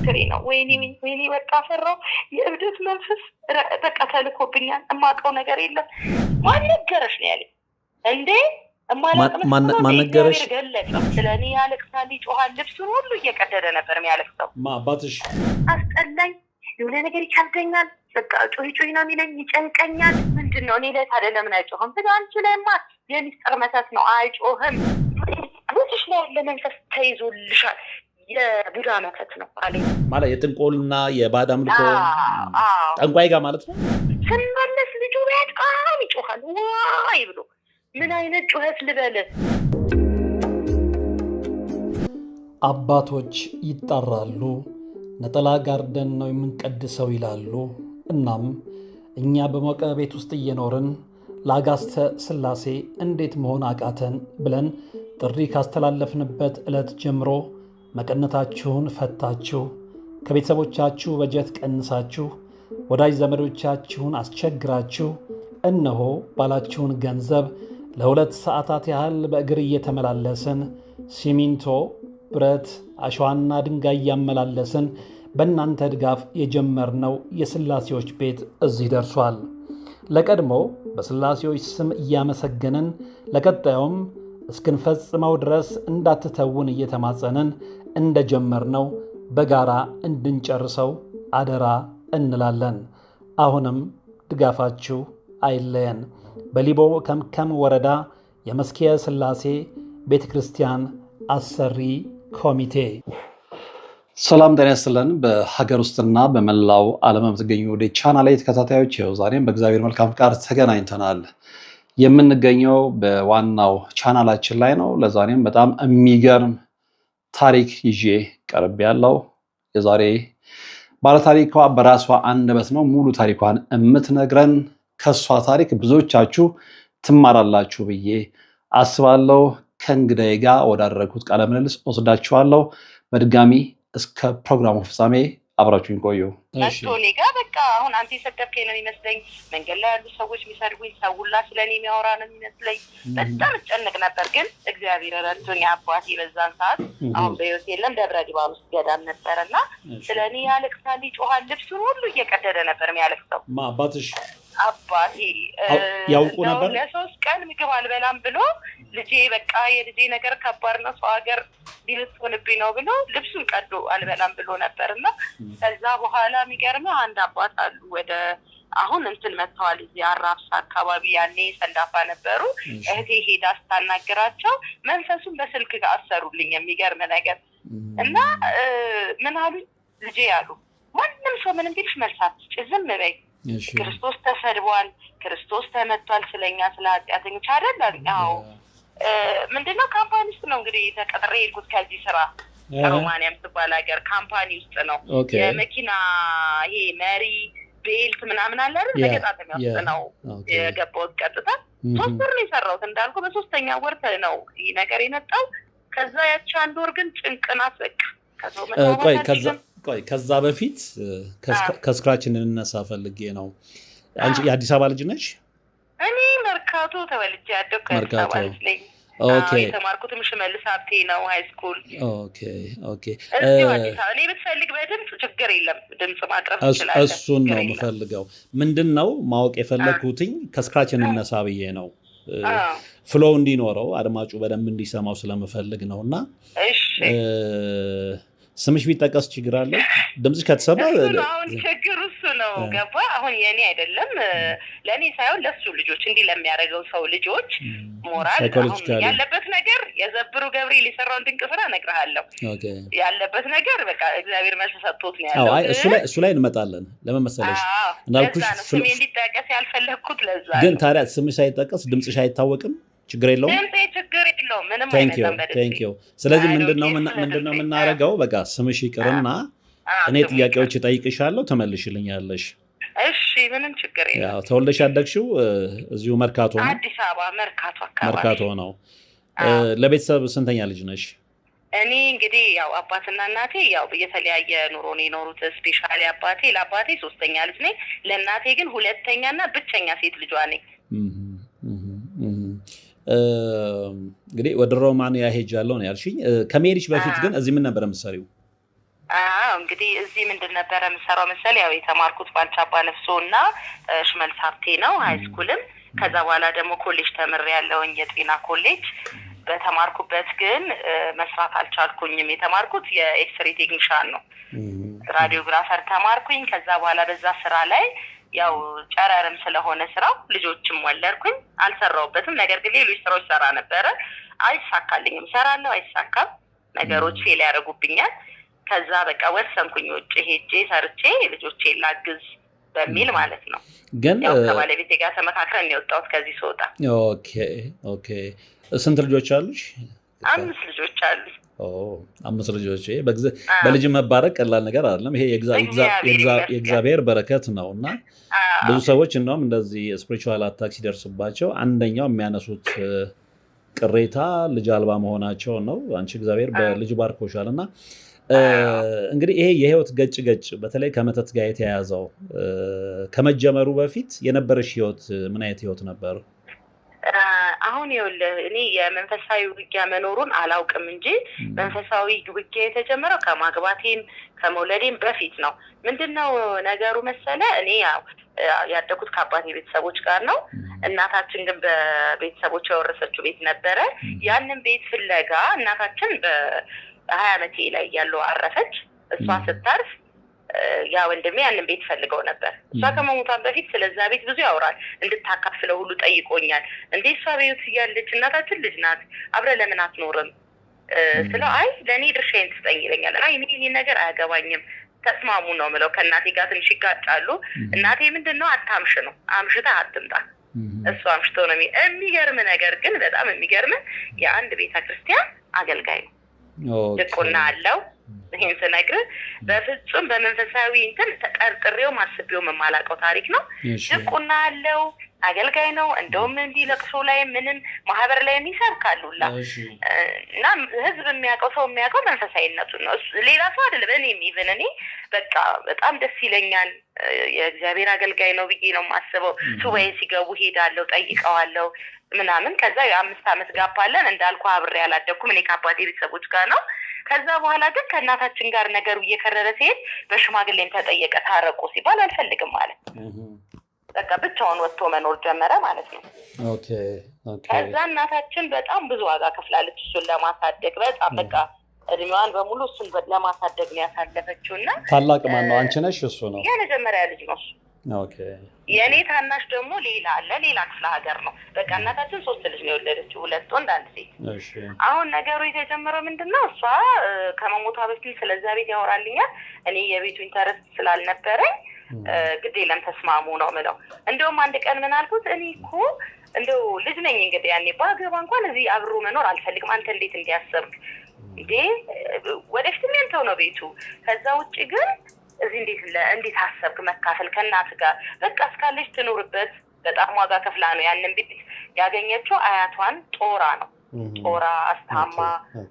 ምስክሬ ነው። ወይኔ በቃ ፈራው። የእብደት መንፈስ በቃ ተልኮብኛል። የማውቀው ነገር የለም። ማን ነገረሽ ነው ያለኝ። እንዴ ማን ነገረሽ? ገለጸው። ስለኔ ያለቅሳል፣ ይጮሃል። ልብሱን ሁሉ እየቀደደ ነበር የሚያለቅሰው። አባትሽ አስጠላኝ። የሆነ ነገር ይቻልተኛል። በቃ ጮይ ነው የሚለኝ፣ ይጨንቀኛል። ምንድን ነው እኔ ላይ ታዲያ ለምን አይጮህም? አንቺ ላይማ የሚስጥር መተት ነው፣ አይጮህም። ብዙሽ ላይ ያለ መንፈስ ተይዞልሻል፣ የቡዳ መተት ነው አለኝ። ማለት የጥንቆልና የባዕድ አምልኮ ጠንቋይ ጋር ማለት ነው። ስንመለስ ልጁ በጣም ይጮሃል፣ ዋይ ብሎ። ምን አይነት ጩኸት ልበል? አባቶች ይጣራሉ፣ ነጠላ ጋርደን ነው የምንቀድሰው ይላሉ። እናም እኛ በሞቀ ቤት ውስጥ እየኖርን ለአጋስተ ሥላሴ እንዴት መሆን አቃተን ብለን ጥሪ ካስተላለፍንበት ዕለት ጀምሮ መቀነታችሁን ፈታችሁ፣ ከቤተሰቦቻችሁ በጀት ቀንሳችሁ፣ ወዳጅ ዘመዶቻችሁን አስቸግራችሁ፣ እነሆ ባላችሁን ገንዘብ ለ2 ሰዓታት ያህል በእግር እየተመላለስን ሲሚንቶ፣ ብረት፣ አሸዋና ድንጋይ እያመላለስን በእናንተ ድጋፍ የጀመርነው የሥላሴዎች ቤት እዚህ ደርሷል። ለቀድሞ በሥላሴዎች ስም እያመሰገንን ለቀጣዩም እስክንፈጽመው ድረስ እንዳትተውን እየተማጸንን እንደጀመርነው በጋራ እንድንጨርሰው አደራ እንላለን። አሁንም ድጋፋችሁ አይለየን። በሊቦ ከምከም ወረዳ የመስኪየ ሥላሴ ቤተ ክርስቲያን አሰሪ ኮሚቴ። ሰላም ጤና ይስጥልን። በሀገር ውስጥና በመላው ዓለም የምትገኙ ወደ ቻናሌ ተከታታዮች ዛሬም በእግዚአብሔር መልካም ፍቃድ ተገናኝተናል። የምንገኘው በዋናው ቻናላችን ላይ ነው። ለዛሬም በጣም የሚገርም ታሪክ ይዤ ቀርብ ያለው የዛሬ ባለታሪኳ በራሷ አንደበት ነው ሙሉ ታሪኳን የምትነግረን። ከሷ ታሪክ ብዙዎቻችሁ ትማራላችሁ ብዬ አስባለሁ። ከእንግዳዬ ጋር ወዳደረኩት ቃለ ምልልስ ወስዳችኋለሁ። በድጋሚ እስከ ፕሮግራሙ ፍጻሜ አብራችሁኝ ቆዩ። እኔ ጋር በቃ አሁን አንተ የሰደብከኝ ነው የሚመስለኝ። መንገድ ላይ ያሉ ሰዎች የሚሰድቡኝ፣ ሰውላ ስለኔ የሚያወራ ነው የሚመስለኝ። በጣም እጨነቅ ነበር። ግን እግዚአብሔር ረድቶኝ አባቴ በዛን ሰዓት አሁን በሕይወት የለም፣ ደብረ ሊባኖስ ገዳም ነበረና ስለኔ ያለቅሳል፣ ይጮሃል። ልብሱን ሁሉ እየቀደደ ነበር የሚያለቅሰው። አባትሽ አባቴ ያውቁ ነበር። ለ3 ቀን ምግብ አልበላም ብሎ ልጄ በቃ የልጄ ነገር ከባድ ነው፣ ሰው ሀገር ሊልትሆንብኝ ነው ብሎ ልብሱን ቀዶ አልበላም ብሎ ነበር። እና ከዛ በኋላ የሚገርምህ አንድ አባት አሉ ወደ አሁን መጥተዋል እዚህ አራብሳ አካባቢ። ያኔ ሰንዳፋ ነበሩ። እህቴ ሄዳ ስታናግራቸው መንፈሱን በስልክ ጋር አሰሩልኝ። የሚገርም ነገር እና ምን አሉኝ? ልጄ ያሉ ማንም ሰው ምንም ቢልሽ መልሳት ዝም በይ፣ ክርስቶስ ተሰድቧል፣ ክርስቶስ ተመቷል፣ ስለኛ ስለ ኃጢአተኞች አይደል? አዎ ምንድነው ካምፓኒ ውስጥ ነው እንግዲህ ተቀጥሬ የሄድኩት ከዚህ ስራ ሮማንያ የምትባል ሀገር ካምፓኒ ውስጥ ነው። የመኪና ይሄ መሪ ቤልት ምናምን አለ አይደል? ተገጣጣሚ ውስጥ ነው የገባሁት። ቀጥታ 3 ወር ነው የሰራሁት እንዳልኩ። በ3ኛ ወር ነው ይህ ነገር የመጣው። ከዛ ያቺ 1 ወር ግን ጭንቅናት በቃ ከዛ በፊት ከስክራችን እንነሳ ፈልጌ ነው። አንቺ የአዲስ አበባ ልጅ ነሽ? እኔ መርካቶ ተወልጄ ያደግኩ አዲስ አበባ ልጅ ነኝ። የተማርኩትም ሽመልስ ሀብቴ ነው ሃይስኩል። እዚሁ አዲስ አበባ። እኔ ብትፈልግ በድምፅ ችግር የለም፣ ድምፅ ማቅረብ ትችላለህ። እሱን ነው የምፈልገው። ምንድን ነው ማወቅ የፈለግኩትኝ ከስክራችን እንነሳ ብዬ ነው። ፍሎው እንዲኖረው አድማጩ በደንብ እንዲሰማው ስለምፈልግ ነው። እና ስምሽ ቢጠቀስ ችግር አለ? ድምጽሽ ከተሰማ አሁን ችግሩ እሱ ነው። ገባ? አሁን የኔ አይደለም ለኔ ሳይሆን ለሱ ልጆች እንዲህ ለሚያደርገው ሰው ልጆች ሞራል ያለበት ነገር የዘብሩ ገብርኤል የሰራውን ድንቅ ስራ እነግርሃለሁ። ያለበት ነገር በቃ እግዚአብሔር መልስ ሰጥቶት ነው ያለው። አይ እሱ ላይ እንመጣለን። ለምን መሰለሽ እንዳልኩሽ ስሜ እንዲጠቀስ ያልፈለግኩት ለዛ። ግን ታዲያ ስምሽ ሳይጠቀስ ድምጽሽ አይታወቅም? ችግር የለውም። ችግር የለውም። ምንም አይነት። ስለዚህ ምንድነው የምናደርገው? በቃ ስምሽ ይቅርና እኔ ጥያቄዎች እጠይቅሻለሁ፣ ትመልሽልኛለሽ። እሺ፣ ምንም ችግር የለም። ያው ተወልደሽ ያደግሽው እዚሁ መርካቶ ነው? አዲስ አበባ መርካቶ አካባቢ። መርካቶ ነው። ለቤተሰብ ስንተኛ ልጅ ነሽ? እኔ እንግዲህ ያው አባትና እናቴ ያው የተለያየ ኑሮ ነው የኖሩት። ስፔሻሊ ለአባቴ 3ኛ ልጅ ነኝ። ለእናቴ ግን 2ኛና ብቸኛ ሴት ልጇ ነኝ። እንግዲህ ወደ ሮማንያ ሄጃለሁ ነው ያልሽኝ። ከመሄድሽ በፊት ግን እዚህ ምን ነበር የምትሰሪው? እንግዲህ እዚህ ምንድን ነበረ የምሰራው መሰለህ? ያው የተማርኩት ባልቻ አባነፍሶ እና ሽመልስ ሀብቴ ነው ሃይስኩልም። ከዛ በኋላ ደግሞ ኮሌጅ ተምሬያለሁኝ የጤና ኮሌጅ። በተማርኩበት ግን መስራት አልቻልኩኝም። የተማርኩት የኤክስሬ ቴክኒሻን ነው፣ ራዲዮግራፈር ተማርኩኝ። ከዛ በኋላ በዛ ስራ ላይ ያው ጨረርም ስለሆነ ስራው ልጆችም ወለድኩኝ፣ አልሰራሁበትም። ነገር ግን ሌሎች ስራዎች ሰራ ነበረ። አይሳካልኝም፣ ሰራለሁ፣ አይሳካም፣ ነገሮች ፌል ያደርጉብኛል። ከዛ በቃ ወሰንኩኝ ውጭ ሄጄ ሰርቼ ልጆቼን ላግዝ በሚል ማለት ነው። ግን ያው ከባለቤቴ ጋር ተመካክረን የወጣሁት ከዚህ ስወጣ። ኦኬ ስንት ልጆች አሉሽ? 5 ልጆች አሉ። 5 ልጆች። በልጅ መባረክ ቀላል ነገር አይደለም። ይሄ የእግዚአብሔር በረከት ነው እና ብዙ ሰዎች እንደውም እንደዚህ ስፒሪቹዋል አታክ ሲደርስባቸው አንደኛው የሚያነሱት ቅሬታ ልጅ አልባ መሆናቸው ነው። አንቺ እግዚአብሔር በልጅ ባርኮሻል እና እንግዲህ ይሄ የህይወት ገጭ በተለይ ከመተት ጋር የተያያዘው ከመጀመሩ በፊት የነበረሽ ህይወት ምን አይነት ህይወት ነበር? አሁን ይኸውልህ እኔ የመንፈሳዊ ውጊያ መኖሩን አላውቅም እንጂ መንፈሳዊ ውጊያ የተጀመረው ከማግባቴም ከመውለዴም በፊት ነው። ምንድነው ነገሩ መሰለ? እኔ ያደኩት ከአባቴ ቤተሰቦች ጋር ነው። እናታችን ግን በቤተሰቦች የወረሰችው ቤት ነበረ። ያንን ቤት ፍለጋ እናታችን በ20 ዓመቴ ላይ ያለው አረፈች። እሷ ስታርፍ ያ ወንድሜ ያንን ቤት ፈልገው ነበር። እሷ ከመሞቷን በፊት ስለዛ ቤት ብዙ ያወራል። እንድታካፍለው ሁሉ ጠይቆኛል። እንዴ እሷ ቤት እያለች እናታችን ልጅ ናት፣ አብረ ለምን አትኖርም ስለው አይ ለእኔ ድርሻዬን ትስጠኝ ይለኛል። አይ እኔ ይሄን ነገር አያገባኝም ተስማሙ ነው ምለው። ከእናቴ ጋር ትንሽ ይጋጫሉ። እናቴ ምንድነው አታምሽ ነው፣ አምሽታ አትምጣ፣ እሱ አምሽቶ ነው። የሚገርም ነገር ግን በጣም የሚገርም የአንድ ቤተክርስቲያን አገልጋይ ነው። ድቁና አለው። ይሄን ስነግርህ በፍጹም በመንፈሳዊ እንትን ተጠርጥሬው ማስቤው የማላውቀው ታሪክ ነው። ድቁና አለው፣ አገልጋይ ነው። እንደውም እንዲህ ለቅሶ ላይ ምንም ማህበር ላይ የሚሰብካሉላ እና ህዝብ የሚያውቀው ሰው የሚያውቀው መንፈሳዊነቱን ነው። ሌላ ሰው አይደለም። እኔም ኢቭን እኔ በቃ በጣም ደስ ይለኛል። የእግዚአብሔር አገልጋይ ነው ብዬ ነው የማስበው። ሱባኤ ሲገቡ ሄዳለሁ፣ ጠይቀዋለሁ ምናምን። ከዛ የ5 ዓመት ጋፕ አለን እንዳልኩ አብሬ ያላደኩም እኔ ከአባቴ ቤተሰቦች ጋር ነው። ከዛ በኋላ ግን ከእናታችን ጋር ነገሩ እየከረረ ሲሄድ በሽማግሌም ተጠየቀ። ታረቁ ሲባል አልፈልግም ማለት በቃ ብቻውን ወጥቶ መኖር ጀመረ ማለት ነው። ከዛ እናታችን በጣም ብዙ ዋጋ ከፍላለች እሱን ለማሳደግ። በጣም በቃ እድሜዋን በሙሉ እሱን ለማሳደግ ነው ያሳለፈችው። እና ታላቅ ማን ነው? አንቺ ነሽ? እሱ ነው የመጀመሪያ ልጅ ነው እሱ። የእኔ ታናሽ ደግሞ ሌላ አለ፣ ሌላ ክፍለ ሀገር ነው። በቃ እናታችን 3 ልጅ ነው የወለደችው፣ 2 ወንድ 1 ሴት። አሁን ነገሩ የተጀመረው ምንድነው? እሷ ከመሞቷ በፊት ስለዛ ቤት ያወራልኛል። እኔ የቤቱ ኢንተረስት ስላልነበረኝ ግድ የለም ተስማሙ ነው ምለው። እንደውም አንድ ቀን ምን አልኩት፣ እኔ እኮ እንደው ልጅ ነኝ እንግዲህ ያኔ ባገባ እንኳን እዚህ አብሮ መኖር አልፈልግም። አንተ እንዴት እንዲያሰብክ እንዴ? ወደፊት የሚያንተው ነው ቤቱ። ከዛ ውጭ ግን እዚህ እንዴት አሰብክ መካፈል ከእናት ጋር? በቃ እስካለች ትኖርበት። በጣም ዋጋ ከፍላ ነው ያንን ቤት ያገኘችው። አያቷን ጦራ ነው ጦራ አስታማ።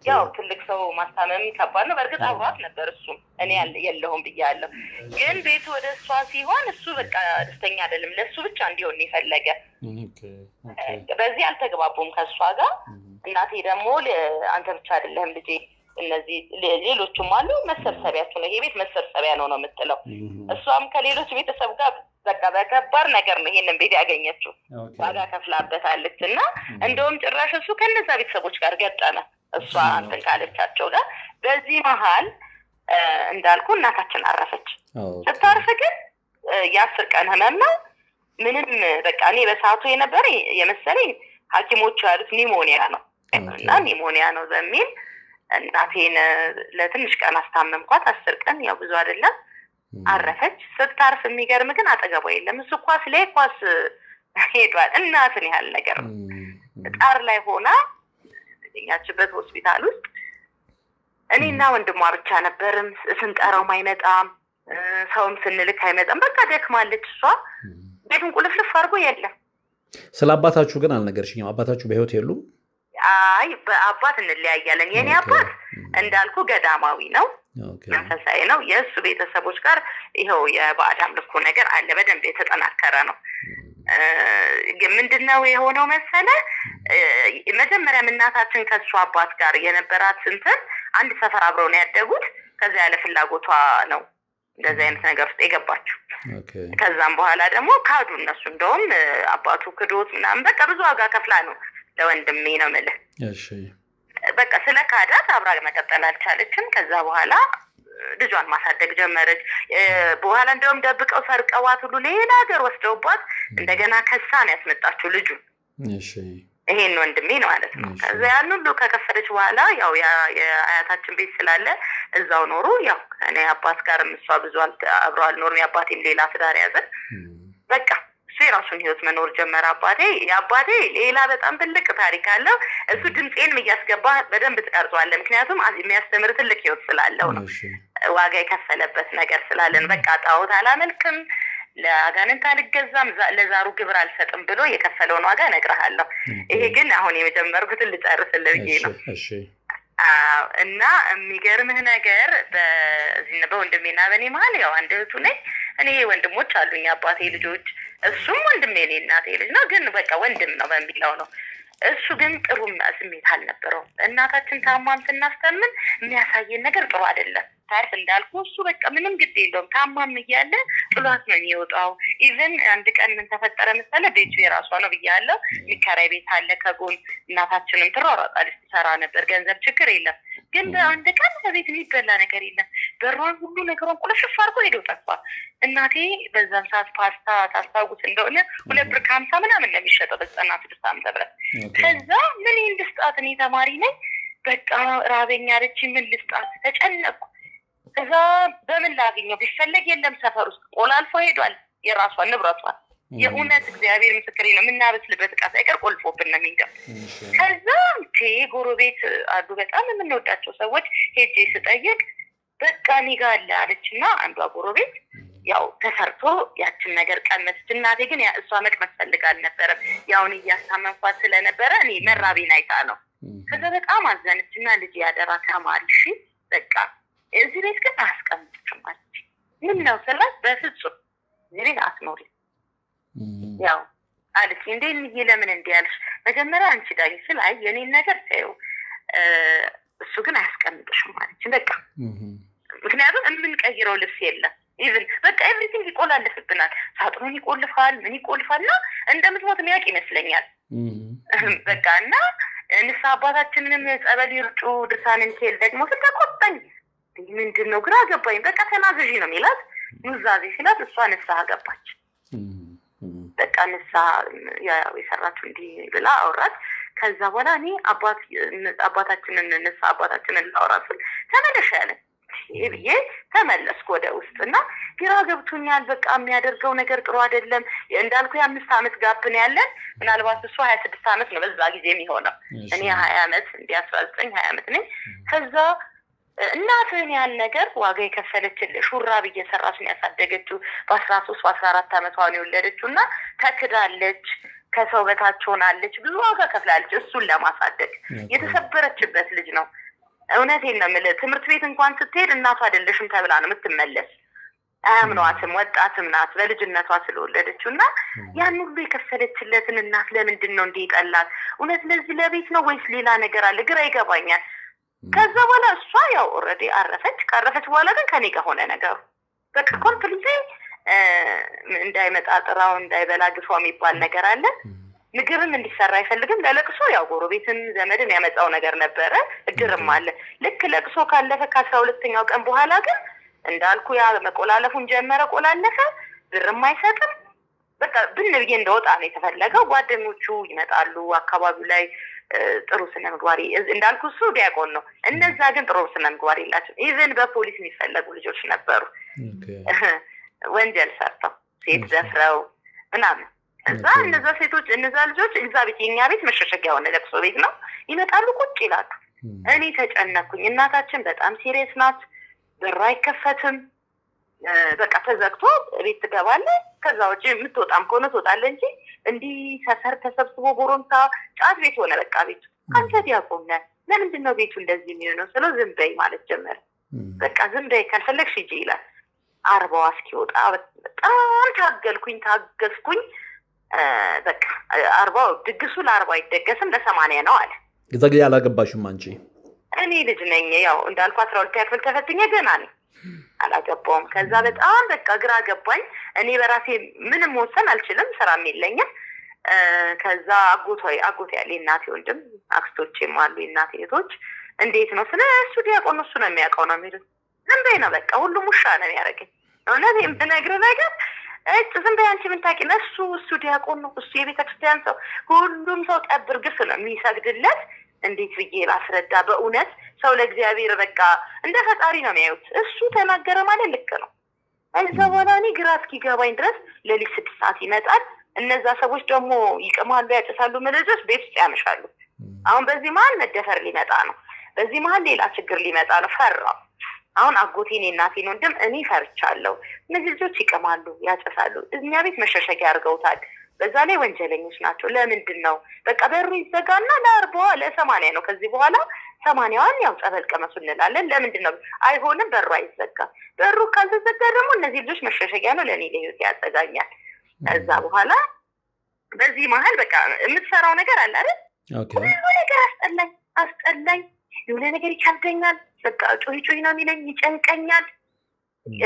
ያው ትልቅ ሰው ማስታመም ከባድ ነው። በእርግጥ አብሯት ነበር እሱም፣ እኔ የለሁም ብያለሁ። ግን ቤቱ ወደ እሷ ሲሆን እሱ በቃ ደስተኛ አይደለም። ለእሱ ብቻ እንዲሆን የፈለገ። በዚህ አልተግባቡም ከእሷ ጋር። እናቴ ደግሞ አንተ ብቻ አይደለህም ልጄ፣ እነዚህ ሌሎቹም አሉ፣ መሰብሰቢያቸው ነው፣ ይሄ ቤት መሰብሰቢያ ነው ነው የምትለው። እሷም ከሌሎች ቤተሰብ ጋር በቃ በከባድ ነገር ነው ይሄንን ቤት ያገኘችው። ዋጋ ከፍላበታለች። እና እንደውም ጭራሽ እሱ ከነዛ ቤተሰቦች ጋር ገጠመ፣ እሷ እንትን ካለቻቸው ጋር። በዚህ መሀል እንዳልኩ እናታችን አረፈች። ስታርፍ ግን የ10 ቀን ህመም ነው። ምንም በቃ እኔ በሰዓቱ የነበረ የመሰለኝ ሐኪሞቹ ያሉት ኒሞኒያ ነው እና ኒሞኒያ ነው በሚል እናቴን ለትንሽ ቀን አስታመምኳት። 10 ቀን ያው ብዙ አይደለም። አረፈች። ስታርፍ የሚገርም ግን አጠገቧ የለም። እሱ ኳስ ሄዷል። እናትን ያህል ነገር ነው። ጣር ላይ ሆና ያችበት ሆስፒታል ውስጥ እኔና ወንድሟ ብቻ ነበርም። ስንጠራውም አይመጣም፣ ሰውም ስንልክ አይመጣም። በቃ ደክማለች እሷ። ቤቱን ቁልፍልፍ አድርጎ የለም። ስለ አባታችሁ ግን አልነገርሽኝም። አባታችሁ በህይወት የሉም? አይ በአባት እንለያያለን። የኔ አባት እንዳልኩ ገዳማዊ ነው፣ መንፈሳዊ ነው። የእሱ ቤተሰቦች ጋር ይኸው የባዕድ አምልኮ ነገር አለ፣ በደንብ የተጠናከረ ነው። ምንድነው የሆነው መሰለ? መጀመሪያም እናታችን ከእሱ አባት ጋር የነበራት እንትን አንድ ሰፈር አብረው ነው ያደጉት። ከዛ ያለ ፍላጎቷ ነው እንደዚህ አይነት ነገር ውስጥ የገባችው። ከዛም በኋላ ደግሞ ካዱ እነሱ። እንደውም አባቱ ክዶት ምናምን በቃ ብዙ ዋጋ ከፍላ ነው ለወንድሜ ነው የምልህ። በቃ ስለ ካዳት አብራ መቀጠል አልቻለችም። ከዛ በኋላ ልጇን ማሳደግ ጀመረች። በኋላ እንደውም ደብቀው ሰርቀዋት ሁሉ ሌላ ሀገር ወስደውባት እንደገና ከሳ ነው ያስመጣችው ልጁን። ይሄን ወንድሜ ነው ማለት ነው። ከዛ ያን ሁሉ ከከፈለች በኋላ ያው የአያታችን ቤት ስላለ እዛው ኖሩ። ያው እኔ አባት ጋር እሷ ብዙ አብሮ አልኖርም። የአባቴም ሌላ ትዳር ያዘ። በቃ እሱ የራሱን ህይወት መኖር ጀመረ። የአባቴ ሌላ በጣም ትልቅ ታሪክ አለው። እሱ ድምፄንም እያስገባ በደንብ ትቀርጿዋለህ። ምክንያቱም የሚያስተምር ትልቅ ህይወት ስላለው ነው። ዋጋ የከፈለበት ነገር ስላለን በቃ ጣዖት አላመልክም፣ ለአጋንንት አልገዛም፣ ለዛሩ ግብር አልሰጥም ብሎ የከፈለውን ዋጋ እነግርሃለሁ። ይሄ ግን አሁን የመጀመርኩትን ልጨርስልህ ብዬ ነው። እና የሚገርምህ ነገር በወንድሜና በእኔ መሀል ያው አንድ እህቱ ነኝ እኔ። ወንድሞች አሉኝ አባቴ ልጆች፣ እሱም ወንድሜ እኔ እናቴ ልጅ ነው። ግን በቃ ወንድም ነው በሚለው ነው። እሱ ግን ጥሩ ስሜት አልነበረውም። እናታችን ታማም ስናስተምን የሚያሳየን ነገር ጥሩ አይደለም። ታሪክ እንዳልኩ እሱ በቃ ምንም ግድ የለውም። ታማም እያለ ጥሏት ነው የሚወጣው። ኢቨን አንድ ቀን ምን ተፈጠረ መሰለህ? ቤቱ የራሷ ነው ብያለሁ። የሚከራይ ቤት አለ ከጎን። እናታችንም ትሯሯጣለች፣ ትሰራ ነበር። ገንዘብ ችግር የለም። ግን በአንድ ቀን ከቤት የሚበላ ነገር የለም። በሯን ሁሉ ነገሯን ቁልፍልፍ አድርጎ ሄዶ ጠፋ። እናቴ በዛን ሰዓት ፓስታ ታስታውስ እንደሆነ 2 ብር ከ50 ምናምን ነው የሚሸጠው በ96 ዓመተ ምህረት። ከዛ ምን ልስጣት? እኔ ተማሪ ነኝ። በቃ ራበኛ አለች። ምን ልስጣት? ተጨነቅኩ። ከዛ በምን ላገኘው ቢፈለግ የለም ሰፈር ውስጥ ቆላልፎ ሄዷል። የራሷን ንብረቷን የእውነት እግዚአብሔር ምስክሬ ነው። የምናበስልበት ዕቃ ሳይቀር ቆልፎብን ነው የሚሄደው። ከዛ ጎረቤት አሉ በጣም የምንወዳቸው ሰዎች ሄጄ ስጠይቅ በቃ እኔ ጋ አለ አለችና አንዷ ጎረቤት ያው ተሰርቶ ያችን ነገር ቀመሰች። እናቴ ግን እሷ መቅመስ ፈልጋ አልነበረም። ያውን እያሳመንኳት ስለነበረ እኔ መራቤን አይታ ነው። ከዛ በጣም አዘነችና ልጅ ያደራ ተማሪ እሺ በቃ እዚህ ቤት ግን አስቀምጥም አለች። ምን ነው ስላት በፍጹም እዚህ ቤት አትኖሪ ያው አለች። እንዴ ለምን እንዲህ ያልሽ? መጀመሪያ አንቺ ዳኝ ስል አይ የኔን ነገር ታየው እሱ ግን አያስቀምጥሽም አለች። በቃ ምክንያቱም የምንቀይረው ልብስ የለም። ኢቭን በቃ ኤቭሪቲንግ ይቆላልፍብናል። ሳጥኑን ይቆልፋል፣ ምን ይቆልፋልና እንደምትሞት የሚያውቅ ይመስለኛል። በቃ እና ንስሐ አባታችንንም ጸበል ይርጩ ድርሳንን ኬል ደግሞ ስትቆጣኝ ምንድን ነው ግራ ገባኝ። በቃ ተናዘዥ ነው የሚላት። ኑዛዜ ሲላት እሷ ንስሐ ገባች። በቃ ንስሐ ያው የሰራችው እንዲህ ብላ አወራት። ከዛ በኋላ እኔ አባታችንን ንስሐ አባታችንን ላወራት ስል ተመለሽ ያለን ብዬ ተመለስኩ ወደ ውስጥ እና ግራ ገብቶኛል። በቃ የሚያደርገው ነገር ጥሩ አይደለም። እንዳልኩ የ5 ዓመት ጋፕን ያለን ምናልባት እሱ 26 ዓመት ነው በዛ ጊዜ የሚሆነው። እኔ 20 ዓመት እንዲ 19 20 ዓመት ነኝ። ከዛ እናትህን ያህል ነገር ዋጋ የከፈለችልህ ሹራብ እየሰራች ነው ያሳደገችው። በ13 በ14 ዓመቷ ነው የወለደችው እና ተክዳለች፣ ከሰው በታች ሆናለች፣ ብዙ ዋጋ ከፍላለች እሱን ለማሳደግ። የተሰበረችበት ልጅ ነው። እውነቴን ነው የምልህ። ትምህርት ቤት እንኳን ስትሄድ እናቷ አይደለሽም ተብላ ነው የምትመለስ። አያምኗትም። ወጣትም ናት በልጅነቷ ስለወለደችው እና ያን ሁሉ የከፈለችለትን እናት ለምንድን ነው እንዲህ ይጠላት? እውነት ለዚህ ለቤት ነው ወይስ ሌላ ነገር አለ? ግራ ይገባኛል። ከዛ በኋላ እሷ ያው ኦልሬዲ አረፈች። ካረፈች በኋላ ግን ከኔ ጋር ሆነ ነገሩ። በቃ ኮምፕሊት እንዳይመጣ ጥራው እንዳይበላ ግፋ የሚባል ነገር አለ። ምግብም እንዲሰራ አይፈልግም። ለለቅሶ ያው ጎረቤትም ዘመድም ያመጣው ነገር ነበረ። እድርም አለ። ልክ ለቅሶ ካለፈ ከ12ኛው ቀን በኋላ ግን እንዳልኩ ያ መቆላለፉን ጀመረ። ቆላለፈ። ብርም አይሰጥም። በቃ ብን ብዬ እንደወጣ ነው የተፈለገው። ጓደኞቹ ይመጣሉ አካባቢው ላይ ጥሩ ስነ ምግባር እንዳልኩ እሱ ዲያቆን ነው። እነዛ ግን ጥሩ ስነ ምግባር የላቸውም። ኢቨን በፖሊስ የሚፈለጉ ልጆች ነበሩ። ወንጀል ሰርተው ሴት ደፍረው ምናምን። እዛ እነዛ ልጆች እዛ ቤት የኛ ቤት መሸሸጊያ የሆነ ለቅሶ ቤት ነው። ይመጣሉ፣ ቁጭ ይላሉ። እኔ ተጨነኩኝ። እናታችን በጣም ሲሪየስ ናት። በሩ አይከፈትም። በቃ ተዘግቶ ቤት ትገባለህ። ከዛ ውጭ የምትወጣም ከሆነ ትወጣለህ እንጂ እንዲህ ሰፈር ተሰብስቦ ጎረምሳ ጫት ቤት ሆነ። በቃ ቤቱ አንተ ዲያቆን ነህ፣ ለምንድን ነው ቤቱ እንደዚህ የሚሆነው ስለው ዝም በይ ማለት ጀመረ። በቃ ዝም በይ ካልፈለግሽ ሂጂ ይላል። 40 እስኪወጣ በጣም ታገስኩኝ። በቃ 40 ድግሱ ለ40 አይደገስም ለ80 ነው አለ። እዛ ጊዜ አላገባሽም አንቺ? እኔ ልጅ ነኝ። ያው እንዳልኩ 12 ክፍል ተፈትኜ ገና ነኝ፣ አላገባውም። ከዛ በጣም በቃ ግራ ገባኝ። እኔ በራሴ ምንም መወሰን አልችልም፣ ስራም የለኝም። ከዛ አጎቴ ያለ እናቴ ወንድም አክስቶቼም አሉ የእናቴ እህቶች እንዴት ነው ስለ እሱ ዲያቆን እሱ ነው የሚያውቀው ነው የሚሉት። ዝም በይ ነው በቃ ሁሉም ውሻ ነው የሚያደርገኝ። እውነት የምነግርህ ነገር ዝም በይ አንቺ ምን ታውቂ ነው? እሱ ዲያቆን ነው፣ እሱ የቤተክርስቲያን ሰው፣ ሁሉም ሰው ጠብር ግፍ ነው የሚሰግድለት። እንዴት ብዬ ላስረዳ? በእውነት ሰው ለእግዚአብሔር በቃ እንደ ፈጣሪ ነው የሚያዩት። እሱ ተናገረ ማለት ልክ ነው። እዛ በኋላ እኔ ግራ እስኪገባኝ ድረስ ሌሊት 6 ሰዓት ይመጣል። እነዛ ሰዎች ደግሞ ይቅማሉ፣ ያጨሳሉ፣ ልጆች ቤት ውስጥ ያመሻሉ። አሁን በዚህ መሀል መደፈር ሊመጣ ነው፣ በዚህ መሀል ሌላ ችግር ሊመጣ ነው። ፈራው። አሁን አጎቴን እናቴን ወንድም እኔ ፈርቻለሁ። እነዚህ ልጆች ይቅማሉ፣ ያጨሳሉ፣ እኛ ቤት መሸሸጊያ አድርገውታል። በዛ ላይ ወንጀለኞች ናቸው። ለምንድን ነው በቃ በሩ ይዘጋና ለ80 ነው ከዚህ በኋላ 80ዋን ያው ጸበል ቀመሱ እንላለን። ለምንድን ነው አይሆንም? በሩ አይዘጋም። በሩ ካልተዘጋ ደግሞ እነዚህ ልጆች መሸሸጊያ ነው፣ ለእኔ ለህይወት ያዘጋኛል። ከዛ በኋላ በዚህ መሀል በቃ የምትሰራው ነገር አለ አይደል? ሁሉ ነገር አስጠላኝ። የሆነ ነገር ይከብደኛል። በቃ ጩሂ ነው የሚለኝ፣ ይጨንቀኛል።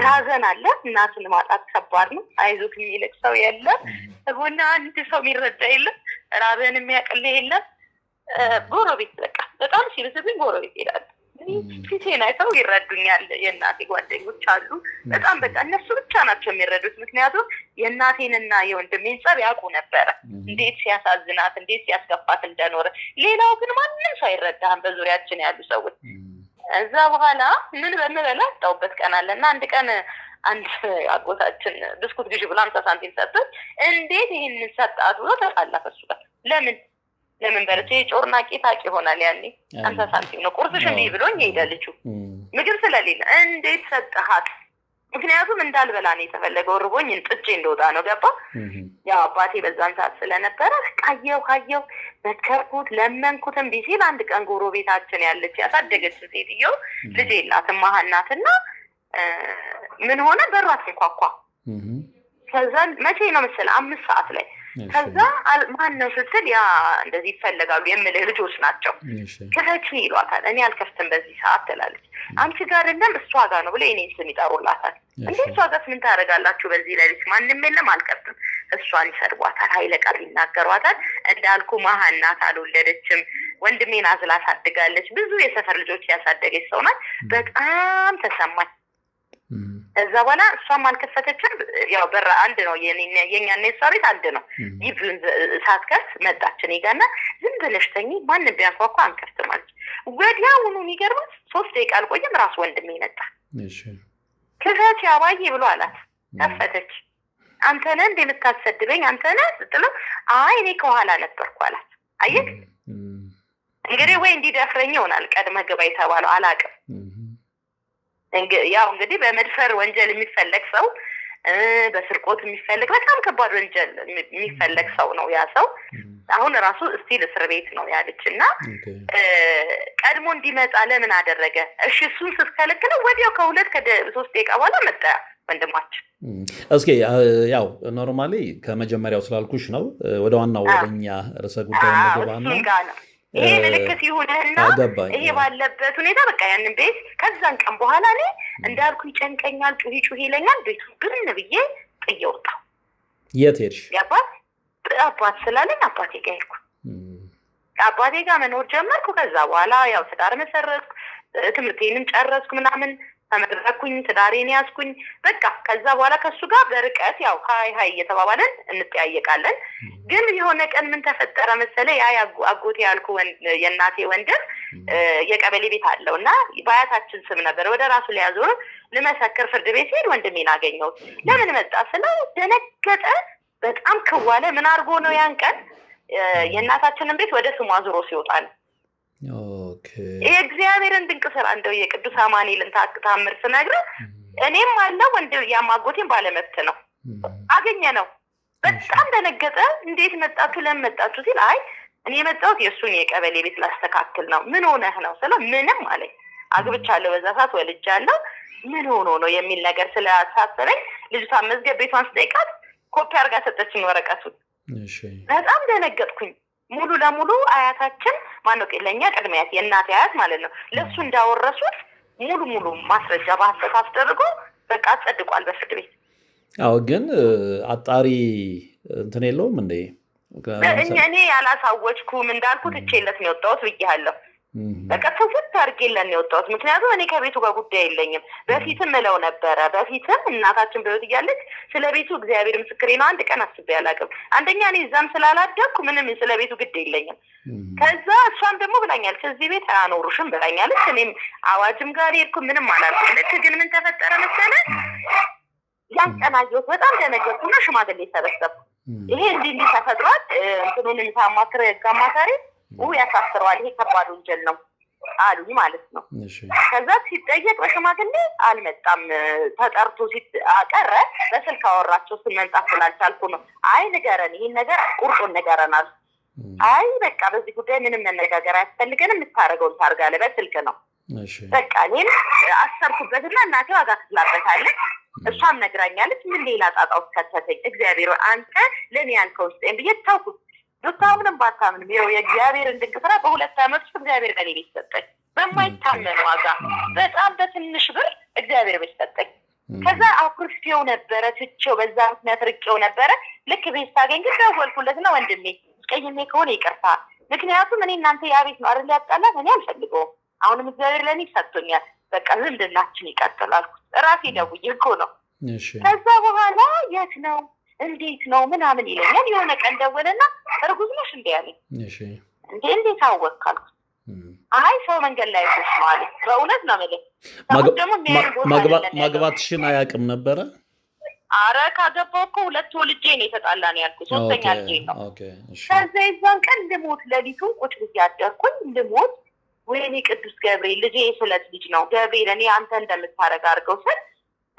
ራዘን አለ። እናትን ማጣት ከባድ ነው። አይዞት የሚልቅ ሰው የለም። ጎና አንድ ሰው የሚረዳ የለም። ራበን የሚያቅል የለም። ጎረቤት በቃ በጣም ሲብስብኝ ጎረቤት ይላል። ፊቴን አይተው ይረዱኛል። የእናቴ ጓደኞች አሉ። በጣም በቃ እነሱ ብቻ ናቸው የሚረዱት። ምክንያቱም የእናቴንና የወንድሜን ጸብ ያውቁ ነበረ፣ እንዴት ሲያሳዝናት እንዴት ሲያስከፋት እንደኖረ። ሌላው ግን ማንም ሰው አይረዳህም፣ በዙሪያችን ያሉ ሰዎች። እዛ በኋላ ምን በምበላ አጣሁበት ቀን አለና አንድ ቀን አንድ አጎታችን ብስኩት ግዢ ብሎ 50 ሳንቲም ሰጥቶኝ እንዴት ይህንን ሰጣት ብሎ ተጣላ ከሱ ጋር። ለምን በለች ጮርናቄ ታውቂ ይሆናል ያኔ 50 ሳንቲም ነው ቁርስሽን ብይ ብሎኝ ሄደ ልጁ ምግብ ስለሌለ። እንዴት ሰጠሃት? ምክንያቱም እንዳልበላ ነው የተፈለገው። ርቦኝ እንጥጬ እንደወጣ ነው ገባ። ያው አባቴ በዛን ሰዓት ስለነበረ ካየው መከርኩት፣ ለመንኩትም ቢሲል አንድ ቀን ጎረቤታችን ያለች ያሳደገች ሴትዮ ልጅ የላትም መሀን ናትና ምን ሆነ በሯ ተንኳኳ። ከዛ መቼ ነው መሰለህ 5 ሰዓት ላይ። ከዛ ማን ነው ስትል ያ እንደዚህ ይፈልጋሉ የምልህ ልጆች ናቸው። ክፈቺ ይሏታል። እኔ አልከፍትም በዚህ ሰዓት ትላለች። አንቺ ጋር አይደለም እሷ ጋር ነው ብለው እኔን ስም ይጠሩላታል። እንዴ እሷ ጋር ምን ታደርጋላችሁ በዚህ ሌሊት? ማንም የለም። አልከፍትም። እሷን ይሰድቧታል፣ ኃይለ ቃል ይናገሯታል። እንዳልኩ መሀን ናት፣ አልወለደችም። ወንድሜን አዝላ አሳድጋለች። ብዙ የሰፈር ልጆች ያሳደገች ሰው ናት። በጣም ተሰማኝ። እዛ በኋላ እሷም አልከፈተችም። ያው በራ አንድ ነው የኛና የሷ ቤት አንድ ነው። ይብን ሳትከፍት መጣች እኔ ጋርና ዝም ብለሽ ተኚ፣ ማንም ቢያንኳኳ አንከፍትም አለች። ወዲያውኑ የሚገርመው 3 ደቂቃ አልቆየም ራሱ ወንድሜ መጣ። ክፈች አባዬ ብሎ አላት። ከፈተች። አንተ ነህ እንደ የምታሰድበኝ አንተ ነህ ስትለው አይ እኔ ከኋላ ነበርኩ አላት። አየህ እንግዲህ ወይ እንዲደፍረኝ ይሆናል ቀድመህ ግባ የተባለው አላውቅም። ያው እንግዲህ በመድፈር ወንጀል የሚፈለግ ሰው፣ በስርቆት የሚፈለግ በጣም ከባድ ወንጀል የሚፈለግ ሰው ነው ያ ሰው። አሁን ራሱ ስቲል እስር ቤት ነው ያለች እና ቀድሞ እንዲመጣ ለምን አደረገ? እሺ እሱን ስትከለክለው ወዲያው ከ2-3 ደቂቃ በኋላ መጣ ወንድማችን። እስኪ ያው ኖርማሊ ከመጀመሪያው ስላልኩሽ ነው ወደ ዋናው ወደኛ ርዕሰ ጉዳይ እንገባና ይሄ ምልክት ይሁንህና ይሄ ባለበት ሁኔታ በቃ ያንን ቤት ከዛን ቀን በኋላ እኔ እንዳልኩ ይጨንቀኛል፣ ጩሂ ይለኛል። ቤቱ ብን ብዬ ጥዬ ወጣሁ። የት ሄድሽ? አባት ስላለኝ አባቴ ጋር ሄድኩ። አባቴ ጋር መኖር ጀመርኩ። ከዛ በኋላ ያው ትዳር መሰረትኩ፣ ትምህርቴንም ጨረስኩ፣ ምናምን ተመረኩኝ፣ ትዳሬን ያዝኩኝ። በቃ ከዛ በኋላ ከሱ ጋር በርቀት ያው ሀይ እየተባባለን እንጠያየቃለን። ግን የሆነ ቀን ምን ተፈጠረ መሰለህ? ያ አጎቴ ያልኩ የእናቴ ወንድም የቀበሌ ቤት አለው እና በአያታችን ስም ነበር። ወደ ራሱ ሊያዞር ልመሰክር ፍርድ ቤት ሲሄድ ወንድሜን አገኘሁት። ለምን መጣ ስለው ደነገጠ፣ በጣም ክዋለ። ምን አድርጎ ነው ያን ቀን የእናታችንን ቤት ወደ ስሙ አዙሮ ሲወጣ ነው። የእግዚአብሔርን ድንቅ ስራ እንደው የቅዱስ አማኑኤልን ታምር ስነግርህ እኔም አለ ወንድም ያማጎቴን ባለመብት ነው አገኘ ነው። በጣም ደነገጠ። እንዴት መጣችሁ ለምን መጣችሁ ሲል አይ እኔ የመጣሁት የእሱን የቀበሌ ቤት ላስተካክል ነው። ምን ሆነህ ነው ስለው ምንም አለኝ። አግብቻለሁ፣ በዛ ሰዓት ወልጃለሁ። ምን ሆኖ ነው የሚል ነገር ስላሳሰበኝ ልጅቷን መዝገብ ቤቷን ስጠይቃት ኮፒ አድርጋ ሰጠችኝ ወረቀቱን። በጣም ደነገጥኩኝ። ሙሉ ለሙሉ አያታችን ማነው ለኛ ቅድሚያት የእናት አያት ማለት ነው ለሱ እንዳወረሱት ሙሉ ማስረጃ በሐሰት አስደርጎ በቃ ጸድቋል በፍርድ ቤት። አዎ ግን አጣሪ እንትን የለውም እንዴ? እኔ ያላሳወጅኩም እንዳልኩት እቼለት ነው የወጣሁት ብያለሁ። በቃ ተውት አድርጌለን ነው የወጣሁት። ምክንያቱም እኔ ከቤቱ ጋር ጉዳይ የለኝም። በፊትም እለው ነበረ። በፊትም እናታችን በህይወት እያለች ስለቤቱ እግዚአብሔር ምስክሬ ነው አንድ ቀን አስቤ አላውቅም። አንደኛ እኔ እዛም ስላላደኩ ምንም ስለቤቱ ግድ የለኝም። ከዛ እሷም ደግሞ ብላኛለች እዚህ ቤት አያኖሩሽም ብላኛለች። እኔም አዋጅም ጋር ሄድኩ ምንም አላልኩም። ልክ ግን ምን ተፈጠረ መሰለህ? ያን ቀን አየሁት በጣም ደነገጥኩና ሽማግሌ ሰበሰብኩ። ይሄ እንዲህ ተፈጥሯል እንትኑን ታማክረ ጋማታሪ ያሳስረዋል ይሄ ከባድ ወንጀል ነው አሉኝ ማለት ነው። ከዛ ሲጠየቅ በሽማግሌ አልመጣም ተጠርቶ ሲቀረ በስልክ አወራቸው ስንመጣ ስላልቻልኩ ነው። አይ ንገረን ይሄን ነገር ቁርጡን ንገረናል። አይ በቃ በዚህ ጉዳይ ምንም መነጋገር አያስፈልገንም የምታረገውን ታርጋለህ በስልክ ነው። በቃ እኔም አሰርኩበትና እናቴ ዋጋ ትላበታለች እሷም ነግራኛለች። ምን ሌላ ጣጣ ውስጥ ከተተኝ እግዚአብሔር አንተ ለኔ ያልከው ውስጤን ብዬ ታውኩት። ዶክተሩንም ባታምንም ይኸው የእግዚአብሔርን ድንቅ ስራ በ2 ዓመት ውስጥ እግዚአብሔር ቀኔ ቤት ሰጠኝ። በማይታመን ዋጋ በጣም በትንሽ ብር እግዚአብሔር ቤት ሰጠኝ። ከዛ አኩርፌው ነበረ ትቼው በዛ ምክንያት ርቄው ነበረ። ልክ ቤት ሳገኝ ግን ደወልኩለትና ወንድሜ ቀይሜ ከሆነ ይቅርታ፣ ምክንያቱም እኔ እናንተ ያ ቤት ነው አይደል ያጣላን እኔ አልፈልገውም። አሁንም እግዚአብሔር ለኔ ሰጥቶኛል። በቃ ዝምድናችን ይቀጥላል። ራሴ ደውዬ እኮ ነው። ከዛ በኋላ የት ነው እንዴት ነው ምናምን ይለኛል። የሆነ ቀን ደወለና እርጉዝ ነሽ እንዴ አለኝ። እንዴት አወቅክ አልኩት። አይ ሰው መንገድ ላይ አይቶሽ ነው አለኝ። በእውነት ነው የምልህ። ማግባትሽን አያውቅም ነበረ? አረ ካገባሁ እኮ 2 ወልጄ ነው የተጣላን ያልኩት 3ኛ ልጄ ነው። ከዛ የዛን ቀን ልሞት ሌሊቱን ቁጭ ብዬ አደርኩኝ። ልሞት ወይኔ ቅዱስ ገብርኤል ልጄ የስለት ልጅ ነው ገብርኤል እኔ አንተ እንደምታረጋ አድርገው ስል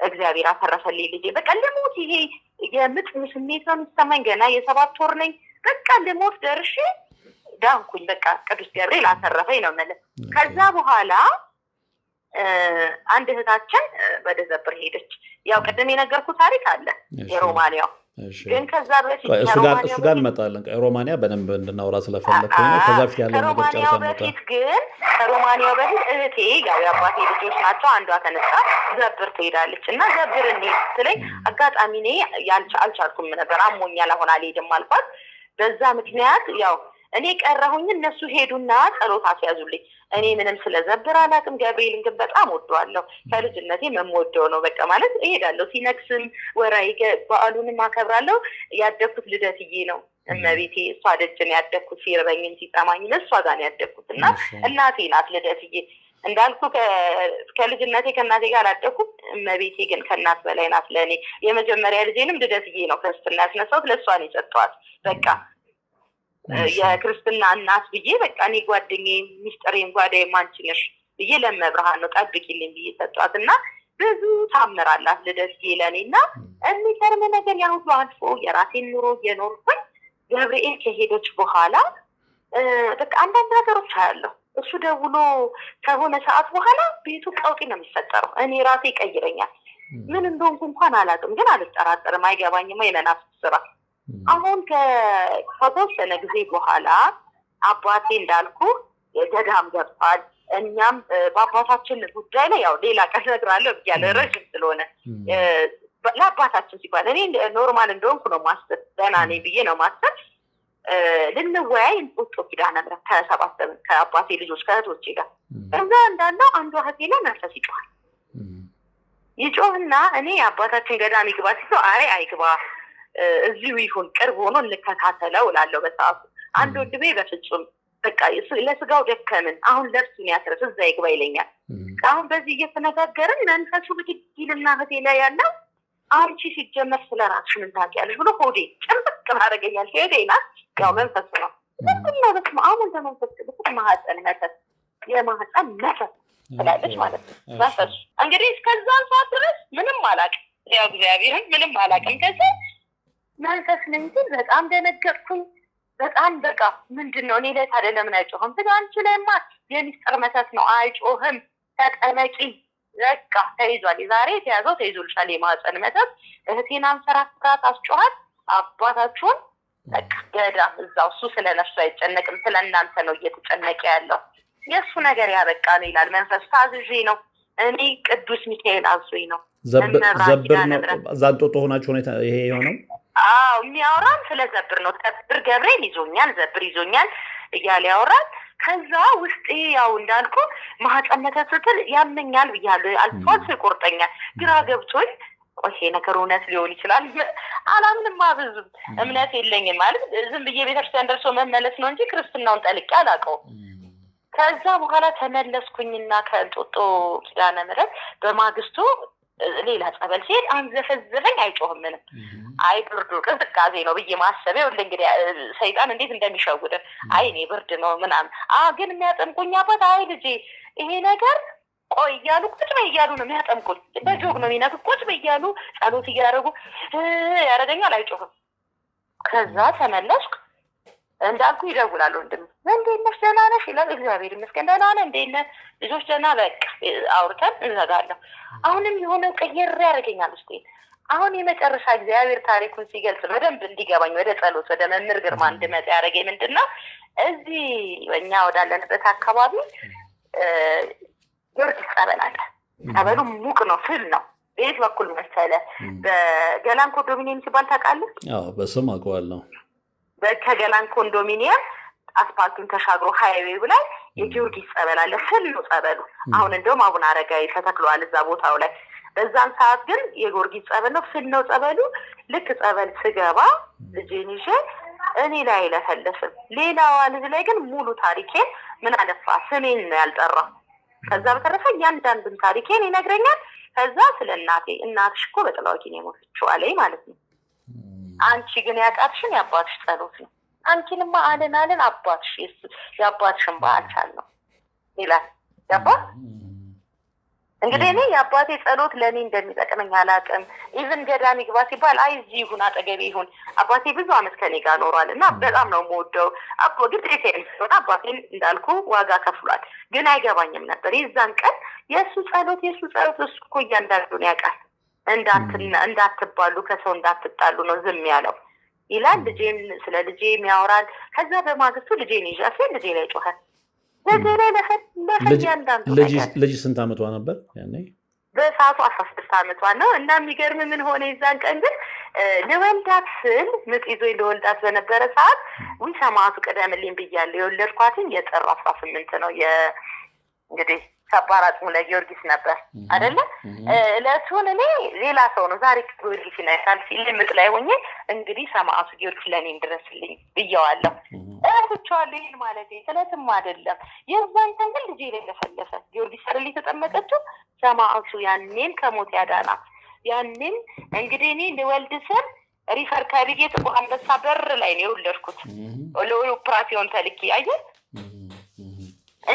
እግዚአብሔር አተረፈልኝ ልጄ። በቃ ልሞት ይሄ የምጥ ስሜት ነው የሚሰማኝ። ገና የ7 ወር ነኝ። በቃ ልሞት ደርሼ ዳንኩኝ። በቃ ቅዱስ ገብርኤል አተረፈኝ ነው ማለት። ከዛ በኋላ አንድ እህታችን ወደ ዘብር ሄደች። ያው ቅድም የነገርኩት ታሪክ አለ የሮማንያው ግን ከዛ በፊት እሱ ጋር እንመጣለን። ሮማንያ በደንብ እንድናወራ ስለፈለኩኝ ነው። ከዛ በፊት ያለው ነገር ጨርሰን ከሮማንያው በፊት እህቴ ያው የአባቴ ልጆች ናቸው። አንዷ ተነሳ ዘብር ትሄዳለች እና ዘብር እንሂድ ስትለኝ አጋጣሚ እኔ አልቻልኩም ነበር አሞኛል አሁን አልሄድም አልኳት። በዛ ምክንያት ያው እኔ ቀረሁኝ። እነሱ ሄዱና ጸሎት አስያዙልኝ። እኔ ምንም ስለዘብር አላውቅም። ገብርኤልን ግን በጣም ወደዋለሁ። ከልጅነቴ የምወደው ነው። በቃ ማለት እሄዳለሁ። ሲነክስም ወራይ በዓሉንም አከብራለሁ። ያደኩት ልደትዬ ነው እመቤቴ እሷ ደጅ ነው ያደኩት። ሲርበኝም ሲጠማኝም እሷ ጋር ነው ያደኩት እና እናቴ ናት ልደትዬ። እንዳልኩ ከልጅነቴ ከእናቴ ጋር አላደኩም። እመቤቴ ግን ከእናት በላይ ናት ለእኔ። የመጀመሪያ ልጄንም ልደትዬ ነው ክርስትና ያስነሳሁት። ለእሷ ነው የሰጠኋት። በቃ የክርስትና እናት ብዬ በቃ እኔ ጓደኛዬ ሚስጥሬን ጓዳዬም አንቺ ነሽ ብዬ ለመብርሃን ነው ጠብቂልኝ ብዬ ሰጧት እና ብዙ ታምራላት ልደትዬ ለእኔ እና የሚገርም ነገር ያ ሁሉ አልፎ የራሴን ኑሮ እየኖርኩኝ ገብርኤል ከሄደች በኋላ በቃ አንዳንድ ነገሮች አያለሁ። እሱ ደውሎ ከሆነ ሰዓት በኋላ ቤቱ ቀውጢ ነው የሚፈጠረው። እኔ ራሴ ይቀይረኛል። ምን እንደሆንኩ እንኳን አላውቅም፣ ግን አልጠራጠርም። አይገባኝማ የመናፍስት ስራ። አሁን ከተወሰነ ጊዜ በኋላ አባቴ እንዳልኩ ገዳም ገብቷል። እኛም በአባታችን ጉዳይ ላይ ያው ሌላ ቀን እነግርሃለሁ ብያለሁ ረጅም ስለሆነ ለአባታችን ሲባል እኔ ኖርማል እንደሆንኩ ነው ማስብ። ደህና ነኝ ብዬ ነው ማስብ። ልንወያይ እንጦጦ ኪዳነ ምሕረት ተሰባሰብን ከአባቴ ልጆች ከእህቶቼ ጋር። እዛ እንዳለው አንዷ እህቴ ላይ መንፈስ ይጮሃል። ይጮህና እኔ አባታችን ገዳም ይግባ ሲለው አይ አይግባ እዚሁ ይሁን ቅርብ ሆኖ እንከታተለው እላለሁ። በሰዓቱ አንድ ወንድሜ በፍጹም በቃ ለስጋው ደከምን አሁን ለብሱን ያስረስ እዛ ይግባ ይለኛል። አሁን በዚህ እየተነጋገርን መንፈሱ ብትግልና እህቴ ላይ ያለው አንቺ ሲጀመር ስለራስሽ ምን ታውቂያለሽ ብሎ ሆዴ ጭምቅ ማድረገኛል። ሄዴ ናት ያው መንፈሱ ነው። ምንድነው በስመ አብ ወወልድ ወመንፈስ ቅዱስ ማህፀን መተት የማህፀን መተት ትላለች ማለት ነው። መንፈሱ እንግዲህ እስከዛን ሰዓት ድረስ ምንም አላውቅም። ያው እግዚአብሔርን ምንም አላውቅም። ከዛ መንፈስ ነኝ ግን በጣም ደነገጥኩኝ። በጣም በቃ ምንድነው እኔ ላይ ታዲያ ለምን አይጮህም? አንቺ ላይማ የሚስጥር መተት ነው አይጮህም። ተጠመቂ በቃ ተይዟል። ዛሬ የተያዘው ተይዞልሻል የማህፀን መተት። እህቴን አንሰራራት አስጮሃት። አባታችሁን በቃ ገዳም እዛው እሱ ስለነሱ አይጨነቅም፣ ስለእናንተ ነው እየተጨነቀ ያለው። የእሱ ነገር ያበቃ ነው ይላል መንፈስ። ታዝዤ ነው እኔ ቅዱስ ሚካኤል አዞኝ ነው። ዘብር ነው ዛንጦጦ ሆናችሁ ይሄ የሆነው? አዎ የሚያወራም ስለ ዘብር ነው። ዘብር ገብርኤል ይዞኛል፣ ዘብር ይዞኛል እያለ ያወራል። ከዛ ውስጥ ያው እንዳልኩ ማህፀነተ ስትል ያመኛል ብያለሁ። አልፎ ይቆርጠኛል። ግራ ገብቶኝ ይሄ ነገር እውነት ሊሆን ይችላል አላምንም። ብዙም እምነት የለኝም ማለት ዝም ብዬ ቤተክርስቲያን ደርሶ መመለስ ነው እንጂ ክርስትናውን ጠልቄ አላውቀውም። ከዛ በኋላ ተመለስኩኝና ከእንጦጦ ኪዳነ ምሕረት በማግስቱ ሌላ ጸበል ሲሄድ አንዘፈዘፈኝ። አይጮህም ምንም። አይ ብርዱ ቅዝቃዜ ነው ብዬ ማሰብ ይኸውልህ እንግዲህ ሰይጣን እንዴት እንደሚሸውድ። አይ እኔ ብርድ ነው ምናምን ግን የሚያጠምቁኝ አባት አይ ልጄ ይሄ ነገር ቆይ እያሉ ቁጭ በይ እያሉ ነው የሚያጠምቁኝ። በጆግ ነው የሚነግሩ። ቁጭ በይ እያሉ ጸሎት እያደረጉ ያደረገኛል። አይጮህም። ከዛ ተመለስኩ። እንዳልኩ ይደውላል ወንድም እንዴት ነሽ ደህና ነሽ ይላል። እግዚአብሔር ይመስገን ደህና ነን። እንዴት ነህ ልጆች ደህና? በቃ አውርተን እንዘጋለሁ። አሁንም የሆነ ቀየር ያደርገኛል ውስጤ። አሁን የመጨረሻ እግዚአብሔር ታሪኩን ሲገልጽ በደንብ እንዲገባኝ ወደ ጸሎት ወደ መምህር ግርማ እንድመጣ ያደረገኝ ምንድን ነው፣ እዚህ እኛ ወዳለንበት አካባቢ ጊዮርጊስ ጸበል አለ። ጸበሉ ሙቅ ነው፣ ፍል ነው። ቤት በኩል መሰለ በገላን ኮንዶሚኒየም ሲባል ታውቃለህ? አዎ በስም አውቀዋለሁ። ከገላን ኮንዶሚኒየም አስፓልቱን ተሻግሮ ሃይዌው ላይ የጊዮርጊስ ጸበል አለ። ፍል ነው ጸበሉ። አሁን እንደውም አቡነ አረጋዊ ተተክለዋል እዛ ቦታው ላይ። በዛን ሰዓት ግን የጊዮርጊስ ጸበል ነው፣ ፍል ነው ጸበሉ። ልክ ጸበል ስገባ ልጄን ይዤ እኔ ላይ አይለፈልፍም። ሌላዋ ልጅ ላይ ግን ሙሉ ታሪኬን ምን አለፋ ስሜን ነው ያልጠራው። ከዛ በተረፈ እያንዳንዱን ታሪኬን ይነግረኛል። ከዛ ስለ እናትሽ እኮ በጥላዎት ነው የሞተችው አለኝ ማለት ነው። አንቺ ግን ያቃትሽን የአባትሽ ጸሎት ነው። አንቺንማ አለን አባትሽ የአባትሽን በአልቻል ነው ይላል። ያባ እንግዲህ እኔ የአባቴ ጸሎት ለእኔ እንደሚጠቅመኝ አላውቅም። ኢቭን ገዳም ይግባ ሲባል አይ እዚህ ይሁን አጠገቤ ይሁን። አባቴ ብዙ አመት ከኔ ጋር ኖሯል እና በጣም ነው የምወደው። ግዴታዬን ስለሆነ አባቴን እንዳልኩ ዋጋ ከፍሏል። ግን አይገባኝም ነበር የዛን ቀን የእሱ ጸሎት እሱ እኮ እያንዳንዱን ያውቃል። እንዳትባሉ ከሰው እንዳትጣሉ ነው ዝም ያለው ይላል። ልጄን ስለ ልጄም ያወራል። ከዛ በማግስቱ ልጄን ይዣት ልጄ ላይ ጮኸ። ልጅ ስንት አመቷ ነበር ያኔ? በሰዓቱ 16 አመቷ ነው። እና የሚገርም ምን ሆነ የዛን ቀን ግን ልወልዳት ስል ምጥ ይዞኝ ልወልዳት በነበረ ሰዓት ሰማዕቱ ቅደምልኝ ብያለሁ። የወለድኳትን የጥር 18 ነው እንግዲህ ከባድ አጽሙ ለጊዮርጊስ ነበር አይደለ? እለቱን እኔ ሌላ ሰው ነው ዛሬ ጊዮርጊስ ይነሳል ሲል ምጥ ላይ ሆኜ እንግዲህ ሰማዕቱ ጊዮርጊስ ለእኔም ድረስልኝ ብየዋለሁ። እህቶቿዋለሁ። ይህን ማለት ስለትም አይደለም። የዛን ቀን ግን ልጄ ላይ ለፈለፈ ጊዮርጊስ አይደል የተጠመቀችው ሰማዕቱ ያኔን ከሞት ያዳናት። ያኔን እንግዲህ እኔ ልወልድ ስል ሪፈር ከብዬ ጥቁር አንበሳ በር ላይ ነው የወለድኩት። ለኦፕራሲዮን ተልኬ አየህ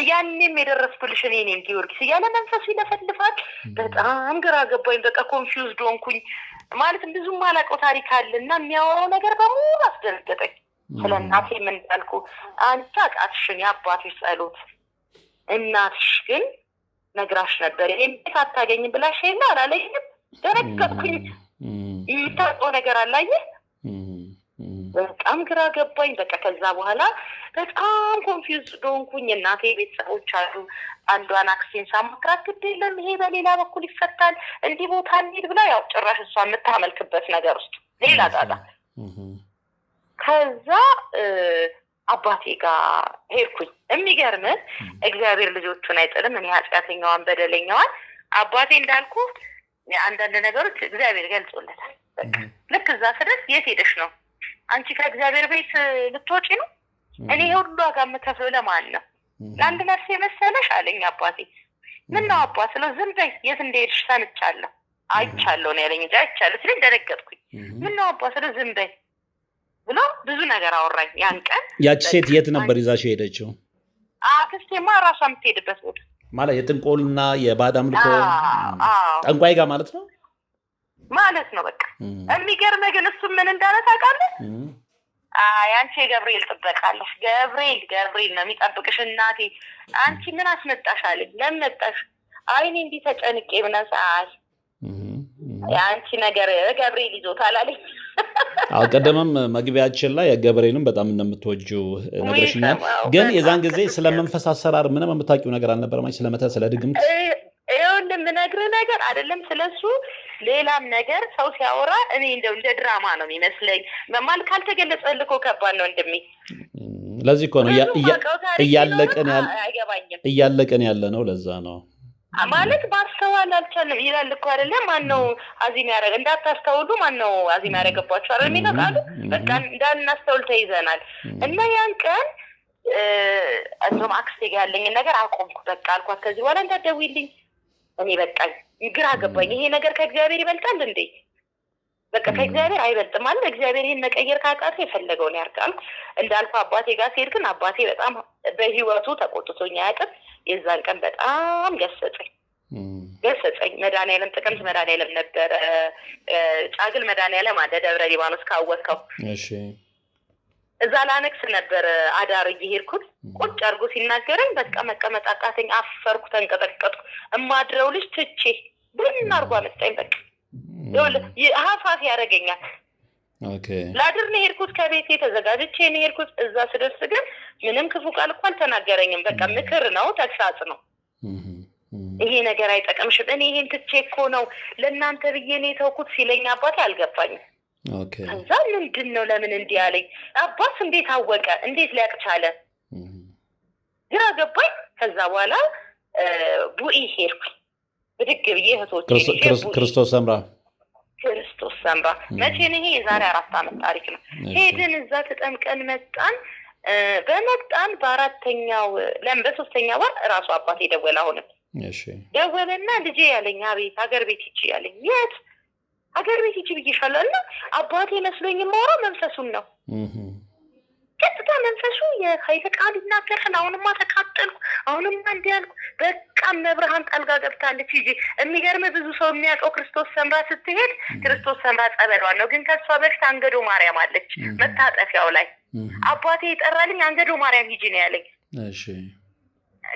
ያኔም የደረስኩልሽ እኔ ነኝ ጊዮርጊስ እያለ መንፈሱ ይለፈልፋል። በጣም ግራ ገባኝ። በቃ ኮንፊውዝድ ሆንኩኝ። ማለትም ብዙም አላውቀው ታሪክ አለ እና የሚያወራው ነገር በሙሉ አስደነገጠኝ። ስለ እናቴ ምን እንዳልኩ አንቺ አቃትሽን የአባትሽ ጸሎት እናትሽ ግን ነግራሽ ነበር። ይሄን አታገኝም ብላሽ የለ አላለኝም። ደነገጥኩኝ። የምታውቀው ነገር አላየህ። በጣም ግራ ገባኝ። በቃ ከዛ በኋላ በጣም ኮንፊውዝድ ሆንኩኝ። እናቴ ቤተሰቦች አሉ። አንዷን አክስቴን ሳማክራት ግድ የለም ይሄ በሌላ በኩል ይፈታል እንዲህ ቦታ እንሂድ ብላ ያው ጭራሽ እሷ የምታመልክበት ነገር ውስጥ ሌላ ጣጣ። ከዛ አባቴ ጋር ሄድኩኝ። የሚገርም እግዚአብሔር ልጆቹን አይጥልም። እኔ ኃጢአተኛዋን በደለኛዋን አባቴ እንዳልኩ አንዳንድ ነገሮች እግዚአብሔር ገልጾለታል። ልክ እዛ ስደት የት ሄደሽ ነው አንቺ ከእግዚአብሔር ቤት ልትወጪ ነው? እኔ ሁሉ ዋጋ የምከፍለው ለማን ነው? ለአንድ ነፍስ የመሰለሽ አለኝ አባቴ። ምን ነው አባ ስለው ዝም በይ የት እንደሄድሽ ሰምቻለሁ አይቻለሁ ነው ያለኝ እንጂ አይቻለሁ ሲለኝ ደነገጥኩኝ። ምን ነው አባ ስለው ዝም በይ ብሎ ብዙ ነገር አወራኝ። ያን ቀን ያቺ ሴት የት ነበር ይዛሽ ሄደችው? አክስቴማ ራሷ የምትሄድበት ቦታ ማለት የጥንቆልና የባዕድ አምልኮ ጠንቋይ ጋር ማለት ነው ማለት ነው። በቃ የሚገርምህ ግን እሱ ምን እንዳለ ታውቃለህ? አንቺ የገብርኤል ጥበቃለሽ። ገብርኤል ነው የሚጠብቅሽ እናቴ። አንቺ ምን አስመጣሽ አለኝ። ለምን መጣሽ? አይኔ እንዲህ ተጨንቄ ምናምን። አንቺ ነገር ገብርኤል ይዞታል አለኝ። ቀደምም መግቢያችን ላይ ገብርኤልን በጣም እንደምትወጂው ነግረሽኛል። ግን የዛን ጊዜ ስለ መንፈስ አሰራር ምንም የምታውቂው ነገር አልነበረም? ስለ መተት፣ ስለ ድግምት? ይኸውልህ የምነግርህ ነገር አይደለም ስለሱ ሌላም ነገር ሰው ሲያወራ እኔ እንደው እንደ ድራማ ነው የሚመስለኝ። ማለት ካልተገለጸልህ እኮ ከባድ ነው ወንድሜ። ለዚህ እኮ ነው እያለቅን ያለ ነው። ለዛ ነው ማለት ማስተዋል አልቻለም ይላል እኮ አይደለም። ማነው አዚም ያደረገ እንዳታስተውሉ ማነው አዚም ያደረገባችሁ አይደል የሚለው ቃሉ። በቃ እንዳናስተውል ተይዘናል። እና ያን ቀን እንደውም አክስቴ ጋር ያለኝን ነገር አቆምኩ። በቃ አልኳት ከዚህ በኋላ እንዳትደውይልኝ እኔ በቃኝ፣ ግራ ገባኝ። ይሄ ነገር ከእግዚአብሔር ይበልጣል እንዴ? በቃ ከእግዚአብሔር አይበልጥም ማለት እግዚአብሔር ይሄን መቀየር ካቃተ የፈለገውን ያርጋል። እንዳልኩ አባቴ ጋር ሲሄድ ግን አባቴ በጣም በህይወቱ ተቆጥቶኝ አያውቅም። የዛን ቀን በጣም ገሰጸኝ። መድኃኒዓለም ጥቅምት መድኃኒዓለም ነበረ ጫግል መድኃኒዓለም አለ ደብረ ሊባኖስ ካወቅከው። እሺ እዛ ላነክስ ነበር አዳር እየሄድኩት ቁጭ አድርጎ ሲናገረኝ በቃ መቀመጥ አቃተኝ። አፈርኩ፣ ተንቀጠቀጥኩ። እማድረው ልጅ ትቼ ብን አድርጎ አመጣኝ። በቃ ሀፋፍ ያደርገኛል። ላድር ነው የሄድኩት፣ ከቤቴ ተዘጋጅቼ ነው የሄድኩት። እዛ ስደርስ ግን ምንም ክፉ ቃል እኮ አልተናገረኝም። በቃ ምክር ነው፣ ተግሳጽ ነው። ይሄ ነገር አይጠቅምሽም፣ እኔ ይሄን ትቼ እኮ ነው ለእናንተ ብዬ ነው የተውኩት ሲለኝ አባቴ አልገባኝም። ከዛ ምንድን ነው ለምን እንዲህ አለኝ? አባስ እንዴት አወቀ? እንዴት ሊያውቅ ቻለ? ግራ ገባኝ። ከዛ በኋላ ቡኢ ሄድኩኝ ብድግ ብዬ እህቶቼ ክርስቶስ ሰምራ መቼ ነው ይሄ? የዛሬ 4 ዓመት ታሪክ ነው። ሄድን፣ እዛ ተጠምቀን መጣን። በመጣን በአራተኛው በ3ኛ ወር እራሱ አባቴ ደወለ። አሁንም ደወለና ልጄ ያለኝ አቤት ሀገር ቤት ሂጂ ያለኝ። የት ሀገር ቤት ሂጂ ብዬሻለሁ። እና አባቴ መስሎኝ የማወራው መንፈሱን ነው። ቀጥታ መንፈሱ የኃይለ ቃል ይናገራል። አሁንማ ተቃጠልኩ፣ አሁንማ እንዲህ ያልኩ። በቃ መብርሃን ጣልጋ ገብታለች። ሂጂ። የሚገርም ብዙ ሰው የሚያውቀው ክርስቶስ ሰምራ ስትሄድ ክርስቶስ ሰምራ ጸበሏን ነው። ግን ከሷ በፊት አንገዶ ማርያም አለች መታጠፊያው ላይ። አባቴ የጠራልኝ አንገዶ ማርያም ሂጂ ነው ያለኝ። እሺ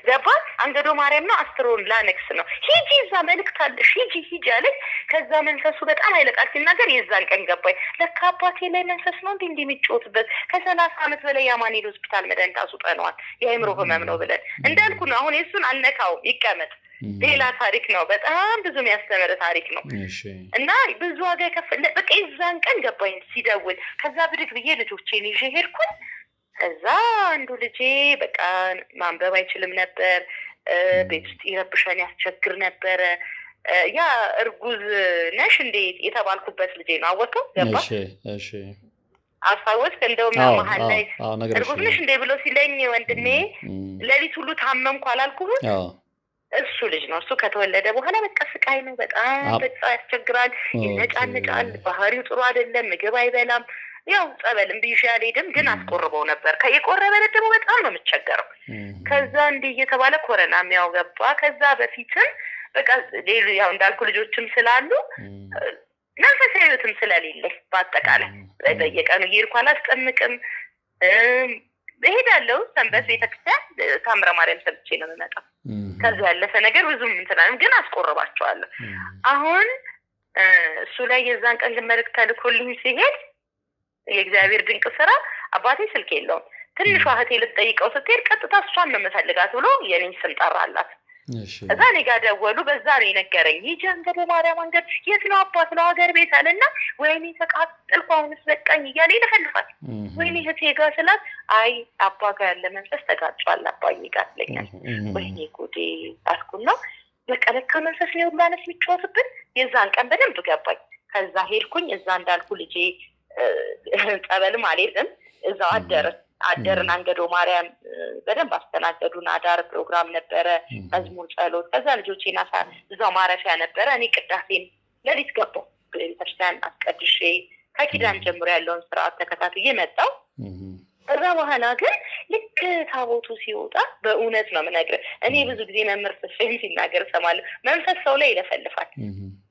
ገባ? አንገዶ ማርያም ነው፣ አስትሮን ላነክስ ነው። ሂጂ እዛ መልእክት አለሽ፣ ሂጂ አለች። ከዛ መንፈሱ በጣም ኃይለቃል ሲናገር የዛን ቀን ገባኝ። ለካ አባቴ ላይ መንፈስ ነው እንዲህ የሚጫወትበት። ከ30 ዓመት በላይ የአማኑኤል ሆስፒታል መድኃኒት አስውጠነዋል። የአእምሮ ህመም ነው ብለን እንዳልኩ ነው። አሁን የሱን አልነካውም፣ ይቀመጥ። ሌላ ታሪክ ነው፣ በጣም ብዙ የሚያስተምር ታሪክ ነው። እና ብዙ ዋጋ የከፈለ በቃ የዛን ቀን ገባኝ ሲደውል። ከዛ ብድግ ብዬ ልጆቼን ይዤ ሄድኩኝ። ከዛ አንዱ ልጄ በቃ ማንበብ አይችልም ነበር። ቤት ውስጥ ይረብሻን ያስቸግር ነበረ። ያ እርጉዝ ነሽ እንዴ የተባልኩበት ልጄ ነው። አወቀው ገባ? አስታወስክ? እንደውም መሀል ላይ እርጉዝ ነሽ እንዴ ብሎ ሲለኝ ወንድሜ ሌሊት ሁሉ ታመምኩ አላልኩህ? እሱ ልጅ ነው። እሱ ከተወለደ በኋላ በቃ ስቃይ ነው። በጣም ያስቸግራል፣ ይነጫንጫል፣ ባህሪው ጥሩ አይደለም፣ ምግብ አይበላም። ያው ጸበልም ብዬሽ አልሄድም፣ ግን አስቆርበው ነበር። የቆረበ ደግሞ በጣም ነው የምቸገረው። ከዛ እንዲህ እየተባለ ኮረናም ያው ገባ። ከዛ በፊትም በቃ ያው እንዳልኩ ልጆችም ስላሉ መንፈሳዊ ህይወትም ስለሌለ በአጠቃላይ በየቀኑ እየሄድኩ አላስጠምቅም። እሄዳለሁ ሰንበት ቤተክርስቲያን ታምረ ማርያም ሰብቼ ነው የምመጣው። ከዛ ያለፈ ነገር ብዙም እንትናንም ግን አስቆርባቸዋለሁ። አሁን እሱ ላይ የዛን ቀን መልእክት ተልኮልኝ ሲሄድ የእግዚአብሔር ድንቅ ስራ። አባቴ ስልክ የለውም። ትንሿ እህቴ ልትጠይቀው ስትሄድ ቀጥታ እሷን ነው የምፈልጋት ብሎ የኔን ስም ጠራላት። እዛ እኔ ጋር ደወሉ። በዛ ነው የነገረኝ። ሂጂ አንገዶ ማርያም አንገድ። የት ነው አባት? ነው ሀገር ቤት አለና ወይኔ ተቃጠልኩ አሁንስ በቃኝ እያለ ይልፈልፋል። ወይኔ እህቴ ጋር ስላት አይ አባ ጋር ያለ መንፈስ ተጋጫል አባዬ ጋር ትለኛል። ወይኔ ጉዴ አልኩና በቃ ለካ መንፈስ ነው ሁላነስ የሚጫወትብን። የዛን ቀን በደንብ ገባኝ። ከዛ ሄድኩኝ። እዛ እንዳልኩ ልጄ ጸበልም አልሄድም፣ እዛው አደርን አንገዶ ማርያም በደንብ አስተናገዱን። አዳር ፕሮግራም ነበረ፣ መዝሙር፣ ጸሎት። ከዛ ልጆቼና እዛው ማረፊያ ነበረ። እኔ ቅዳሴን ሌሊት ገባሁ። ቤተክርስቲያን አስቀድሼ ከኪዳን ጀምሮ ያለውን ስርዓት ተከታትዬ መጣሁ። ከዛ በኋላ ግን ልክ ታቦቱ ሲወጣ በእውነት ነው የምነግርህ። እኔ ብዙ ጊዜ መምህር ተስፋዬም ሲናገር እሰማለሁ። መንፈስ ሰው ላይ ይለፈልፋል።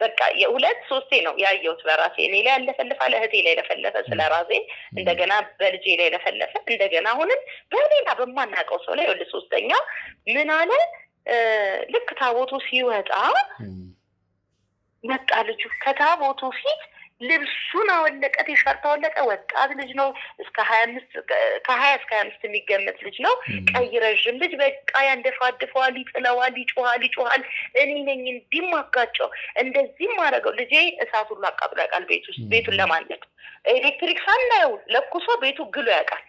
በቃ 2-3 ነው ያየሁት በራሴ። እኔ ላይ ያለፈልፋል፣ እህቴ ላይ ለፈለፈ ስለ ራሴ፣ እንደገና በልጄ ላይ ለፈለፈ፣ እንደገና አሁንም በሌላ በማናውቀው ሰው ላይ 3ኛ ምን አለ። ልክ ታቦቱ ሲወጣ መጣ ልጁ ከታቦቱ ፊት ልብሱን አወለቀ፣ ቲሸርት አወለቀ። ወጣት ልጅ ነው፣ እስከ 25 ከ20 እስከ 25 የሚገመት ልጅ ነው። ቀይ ረዥም ልጅ በቃ ያንደፋድፈዋል፣ ይጥለዋል፣ ይጮሃል። እኔ ነኝ እንዲማጋጨው እንደዚህም አደረገው። ልጄ እሳቱን አቃጥሎ ያውቃል ቤት ውስጥ ቤቱን ለማንደድ ኤሌክትሪክ ሳናየው ለኩሶ ቤቱ ግሎ ያውቃል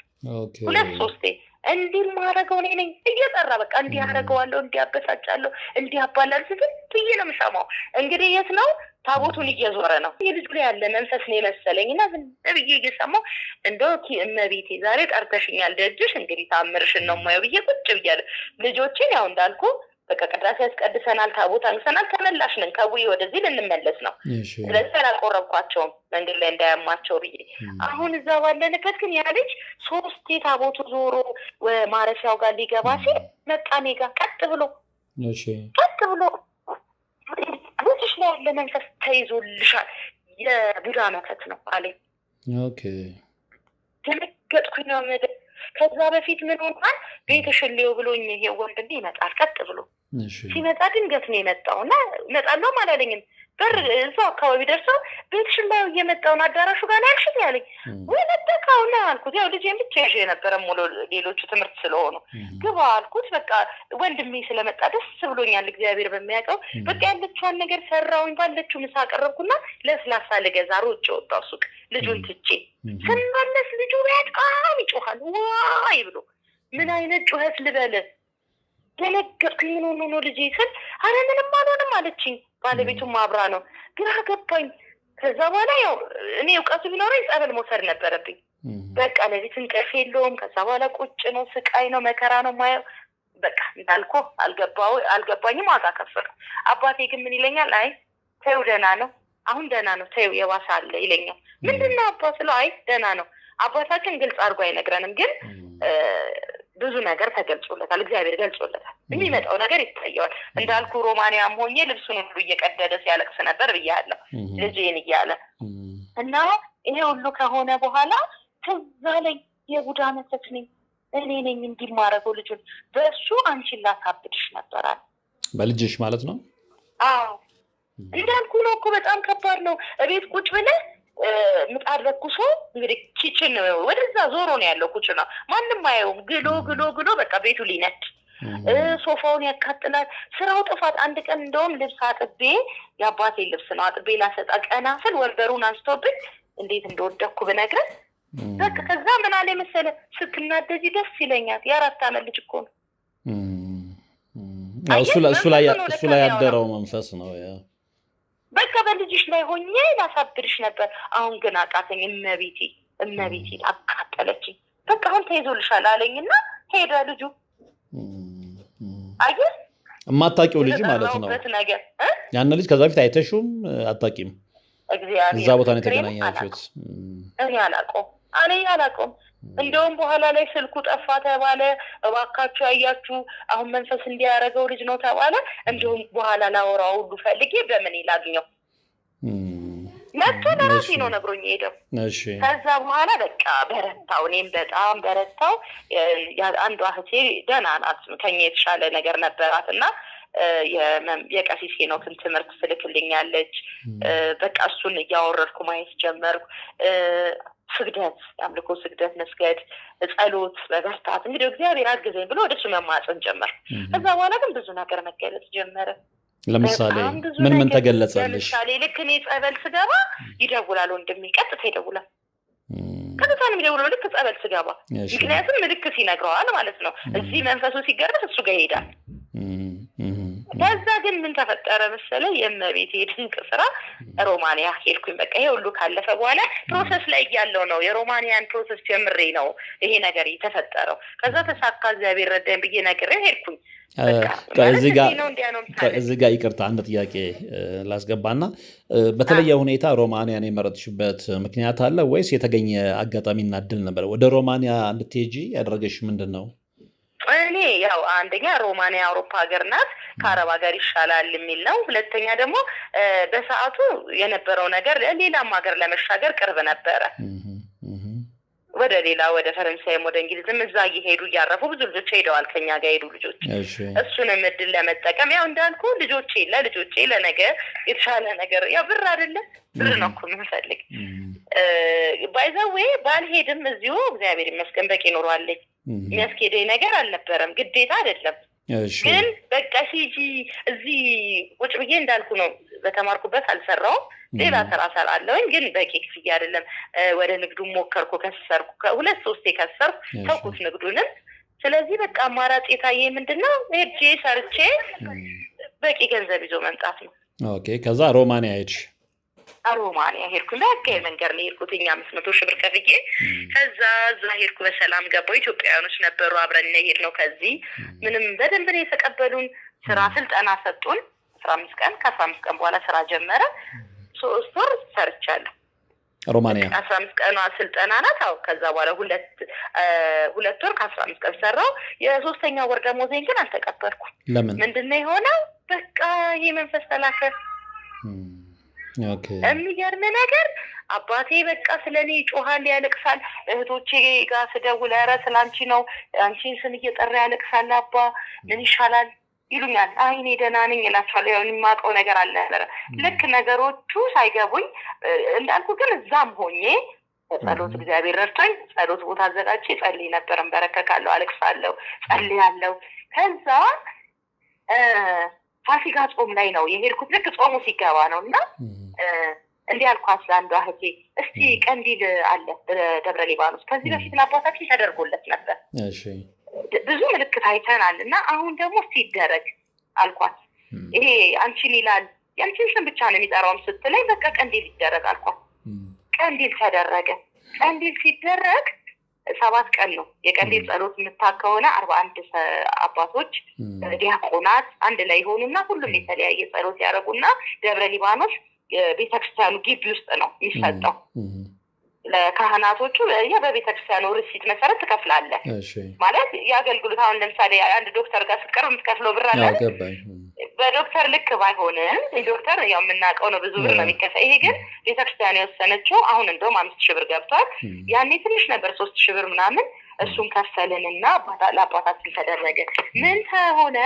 2-3 እንዲህ ማረገው እኔ ነኝ እየጠራ በቃ እንዲህ አረገዋለሁ፣ እንዲህ አበሳጫለሁ፣ እንዲህ አባላል ሲል ትዬ ነው የምሰማው። እንግዲህ የት ነው ታቦቱን እየዞረ ነው። የልጁ ላይ ያለ መንፈስ ነው የመሰለኝና ዝም ብዬ እየሰማው እንደው እመቤቴ ዛሬ ጠርተሽኛል ደጅሽ እንግዲህ ታምርሽን ነው የማየው ብዬ ቁጭ ብያለሁ። ልጆችን ያው እንዳልኩ በቃ ቅዳሴ ያስቀድሰናል፣ ታቦት አንግሰናል፣ ተመላሽ ነን። ከውይ ወደዚህ ልንመለስ ነው። ስለዚህ አላቆረብኳቸውም መንገድ ላይ እንዳያማቸው ብዬ። አሁን እዛ ባለንበት ግን ያ ልጅ 3 ታቦቱ ዞሮ ማረፊያው ጋር ሊገባ ሲል መጣ እኔ ጋር ቀጥ ብሎ ልጅሽ ላይ ያለ መንፈስ ተይዞልሻል፣ የቡዳ መተት ነው አለኝ። ደነገጥኩኝ ነው የምልህ። ከዛ በፊት ምን ሆኗል ቤትሽን ሊው ብሎኝ ይሄ ወንድሜ ይመጣል ቀጥ ብሎ ሲመጣ ድንገት ነው የመጣውና እመጣለሁ አላለኝም። በር እዛው አካባቢ ደርሰው ቤትሽን ላይ እየመጣውን አዳራሹ ጋር ያልሽኝ ያለኝ። ወይ ነጠቃውና አልኩት። ያው ልጄን ብቻ ይዤ ነበረ ሙሉ ሌሎቹ ትምህርት ስለሆኑ ግባ አልኩት። በቃ ወንድሜ ስለመጣ ደስ ብሎኛል እግዚአብሔር በሚያውቀው። በቃ ያለችዋን ነገር ሰራውኝ። ባለችው ምሳ አቀረብኩና ለስላሳ ልገዛ ሮጬ ወጣሁ ሱቅ ልጁን ትቼ። ስንመለስ ልጁ በጣም ይጮሃል ዋይ ብሎ። ምን አይነት ጩኸት ልበል? ደነገጥኩኝ። ምን ሆኖ ነው ልጄ ስል አረ ምንም አልሆንም አለችኝ። ባለቤቱም አብራ ነው። ግራ ገባኝ። ከዛ በኋላ ያው እኔ እውቀቱ ቢኖረኝ ጸበል መውሰድ ነበረብኝ። በቃ ለዚህ እንቅልፍ የለውም። ከዛ በኋላ ቁጭ ነው፣ ስቃይ ነው፣ መከራ ነው ማየው። በቃ እንዳልኩ አልገባኝም። ዋጋ ከፈልኩ። አባቴ ግን ምን ይለኛል? አይ ተይው ደህና ነው፣ አሁን ደህና ነው፣ ተይው የባሰ አለ ይለኛል። ምንድነው አባ ስለው አይ ደህና ነው። አባታችን ግልጽ አድርጎ አይነግረንም፣ ግን ብዙ ነገር ተገልጾለታል፣ እግዚአብሔር ገልጾለታል። የሚመጣው ነገር ይታየዋል። እንዳልኩ ሮማንያም ሆኜ ልብሱን ሁሉ እየቀደደ ሲያለቅስ ነበር ብያለሁ፣ ልጄን እያለ እና ይሄ ሁሉ ከሆነ በኋላ ከዛ ላይ የቡዳ መተት ነኝ እኔ ነኝ እንዲማረገው ልጁን በእሱ አንቺን ላሳብድሽ ነበራል። በልጅሽ ማለት ነው? አዎ እንዳልኩ ነው እኮ በጣም ከባድ ነው። እቤት ቁጭ ብለህ ምጣድ ለኩሶ እንግዲህ ኪችን ወደዛ ዞሮ ነው ያለው። ኩችና ማንም አየውም። ግሎ በቃ ቤቱ ሊነድ ሶፋውን ያካጥላል። ስራው ጥፋት። አንድ ቀን እንደውም ልብስ አጥቤ የአባቴ ልብስ ነው አጥቤ ላሰጣ ቀና ስል ወንበሩን አንስቶብኝ እንዴት እንደወደኩ ብነግርህ። በቃ ከዛ ምን አለ መሰለህ ስትናደጂ ደስ ይለኛል። የ4 ዓመት ልጅ እኮ ነው። እሱ ላይ ያደረው መንፈስ ነው። በቃ በልጅሽ ላይ ሆኜ ላሳብድሽ ነበር። አሁን ግን አቃተኝ። እመቤቴ አቃጠለችኝ። በቃ አሁን ተይዞልሻል አለኝና ሄደ ልጁ። አየህ የማታውቂው ልጅ ማለት ነው። ያን ልጅ ከዛ በፊት አይተሽውም? አታውቂም? እዛ ቦታ ነው የተገናኛችሁት? እኔ አላውቀውም። እንደውም በኋላ ላይ ስልኩ ጠፋ ተባለ። እባካችሁ ያያችሁ አሁን መንፈስ እንዲያደርገው ልጅ ነው ተባለ። እንደውም በኋላ ላወራው ሁሉ ፈልጌ በምን ይላግኘው መጥቶ ለራሴ ነው ነግሮኝ ሄደው። ከዛ በኋላ በቃ በረታው። እኔም በጣም በረታው። አንዷ እህቴ ደህና ናት፣ ከኛ የተሻለ ነገር ነበራት እና የቀሲስ ሄኖክን ትምህርት ትልክልኛለች። በቃ እሱን እያወረድኩ ማየት ጀመርኩ። ስግደት፣ አምልኮ፣ ስግደት፣ መስገድ፣ ጸሎት በበርታት እንግዲህ እግዚአብሔር አግዘኝ ብሎ ወደሱ መማፀን ጀመር። ከዛ በኋላ ግን ብዙ ነገር መገለጽ ጀመረ። ለምሳሌ ምን ተገለጸልሽ? ለምሳሌ ልክ እኔ ጸበል ስገባ ይደውላል ወንድሜ፣ ቀጥታ ይደውላል። ቀጥታ ነው የሚደውለው ልክ ጸበል ስገባ። ምክንያቱም ምልክት ይነግረዋል ማለት ነው። እዚህ መንፈሱ ሲገረስ እሱ ጋር ይሄዳል። ከዛ ግን ምን ተፈጠረ መሰለህ? የእመቤቴ ድንቅ ስራ ሮማንያ ሄድኩኝ። በቃ ይሄ ሁሉ ካለፈ በኋላ ፕሮሰስ ላይ እያለሁ ነው የሮማንያን ፕሮሰስ ጀምሬ ነው ይሄ ነገር የተፈጠረው። ከዛ ተሳካ፣ እግዚአብሔር ረዳኝ ብዬ ነግሬ ሄድኩኝ። እዚህ ጋር ይቅርታ አንድ ጥያቄ ላስገባና፣ በተለየ ሁኔታ ሮማንያን የመረጥሽበት ምክንያት አለ ወይስ የተገኘ አጋጣሚና እድል ነበር? ወደ ሮማንያ እንድትሄጂ ያደረገሽ ምንድን ነው? እኔ ያው አንደኛ ሮማንያ አውሮፓ ሀገር ናት፣ ከአረብ ሀገር ይሻላል የሚል ነው። ሁለተኛ ደግሞ በሰዓቱ የነበረው ነገር ሌላም ሀገር ለመሻገር ቅርብ ነበረ። ወደ ሌላ ወደ ፈረንሳይም ወደ እንግሊዝም እዛ እየሄዱ እያረፉ ብዙ ልጆች ሄደዋል ከኛ ጋር ሄዱ ልጆች። እሱንም እድል ለመጠቀም ያው እንዳልኩ ልጆቼ ለነገ የተሻለ ነገር ያው ብር አይደለም ብር ነው እኮ የምንፈልግ። ባይዘዌ ባልሄድም እዚሁ እግዚአብሔር ይመስገን በቂ ኑሮ አለኝ። የሚያስኬደኝ ነገር አልነበረም፣ ግዴታ አይደለም። ግን በቃ ሂጂ እዚህ ቁጭ ብዬ እንዳልኩ ነው በተማርኩበት አልሰራውም። ሌላ ስራ ሰራለሁኝ ግን በቂ ክፍያ አይደለም። ወደ ንግዱ ሞከርኩ፣ ከሰርኩ፣ 2-3 ከሰርኩ፣ ተውኩት ንግዱንም። ስለዚህ በቃ አማራጭ የታየ ምንድነው ሄጄ ሰርቼ በቂ ገንዘብ ይዞ መምጣት ነው። ኦኬ። ከዛ ሮማንያ ሄድሽ? ሮማንያ ሄድኩ። ለቀይ መንገድ ነው ሄድኩት። 500 ሺህ ብር ከፍዬ ከዛ እዛ ሄድኩ። በሰላም ገባሁ። ኢትዮጵያውያኖች ነበሩ አብረን ሄድ ነው። ከዚህ ምንም በደንብ ነው የተቀበሉን። ስራ ስልጠና ሰጡን 15 ቀን። ከ15 ቀን በኋላ ስራ ጀመረ። 3 ወር ሰርቻለሁ ሮማንያ። 15 ቀኗ ስልጠና ናት። አዎ ከዛ በኋላ 2 ወር ከ15 ቀን ሰራው። የ3ኛ ወር ደሞዜን ግን አልተቀበልኩም። ለምን? ምንድነው የሆነው? በቃ ይሄ መንፈስ ተላከ። ኦኬ። የሚገርም ነገር አባቴ በቃ ስለኔ ይጮሃል፣ ያለቅሳል። እህቶቼ ጋር ስደውል ኧረ ስላንቺ ነው አንቺን ስም እየጠራ ያለቅሳል። አባ ምን ይሻላል ይሉኛል። አይ እኔ ደህና ነኝ እላቸዋለሁ። ያው የማውቀው ነገር አለ። ልክ ነገሮቹ ሳይገቡኝ እንዳልኩ ግን እዛም ሆኜ ጸሎት እግዚአብሔር ረድቶኝ ጸሎት ቦታ አዘጋጅቼ ጸልይ ነበር። እንበረከካለሁ፣ አለቅሳለሁ፣ ጸልያለሁ። ከዛ ፋሲካ ጾም ላይ ነው የሄድኩት። ልክ ጾሙ ሲገባ ነው እና እንዲህ አልኳት ለአንዷ እህቴ፣ እስቲ ቀንዲል አለ በደብረ ሊባኖስ ከዚህ በፊት ለአባታችን ተደርጎለት ነበር። ብዙ ምልክት አይተናል እና አሁን ደግሞ እስቲ ይደረግ አልኳት። ይሄ አንቺን ይላል የአንቺን ስም ብቻ ነው የሚጠራውም ስትለኝ በቃ ቀንዲል ይደረግ አልኳት። ቀንዲል ተደረገ። ቀንዲል ሲደረግ 7 ቀን ነው የቀንዲል ጸሎት የምታከውና 41 አባቶች ዲያቆናት አንድ ላይ ሆኑና ሁሉም የተለያየ ጸሎት ያደርጉና ደብረ ሊባኖስ ቤተክርስቲያኑ ግቢ ውስጥ ነው የሚሰጠው። ለካህናቶቹ በቤተክርስቲያኑ ሪሲት መሰረት ትከፍላለህ። ማለት የአገልግሎት አሁን ለምሳሌ አንድ ዶክተር ጋር ስትቀርብ የምትከፍለው ብር አለ። በዶክተር ልክ ባይሆንም ዶክተር ያው የምናውቀው ነው ብዙ ብር ነው የሚከፈለው። ይሄ ግን ቤተክርስቲያኑ የወሰነችው አሁን እንደውም 5,000 ብር ገብቷል። ያኔ ትንሽ ነበር 3,000 ብር ምናምን። እሱን ከፈልንና ለአባታችን ተደረገ። ምን ሆነ?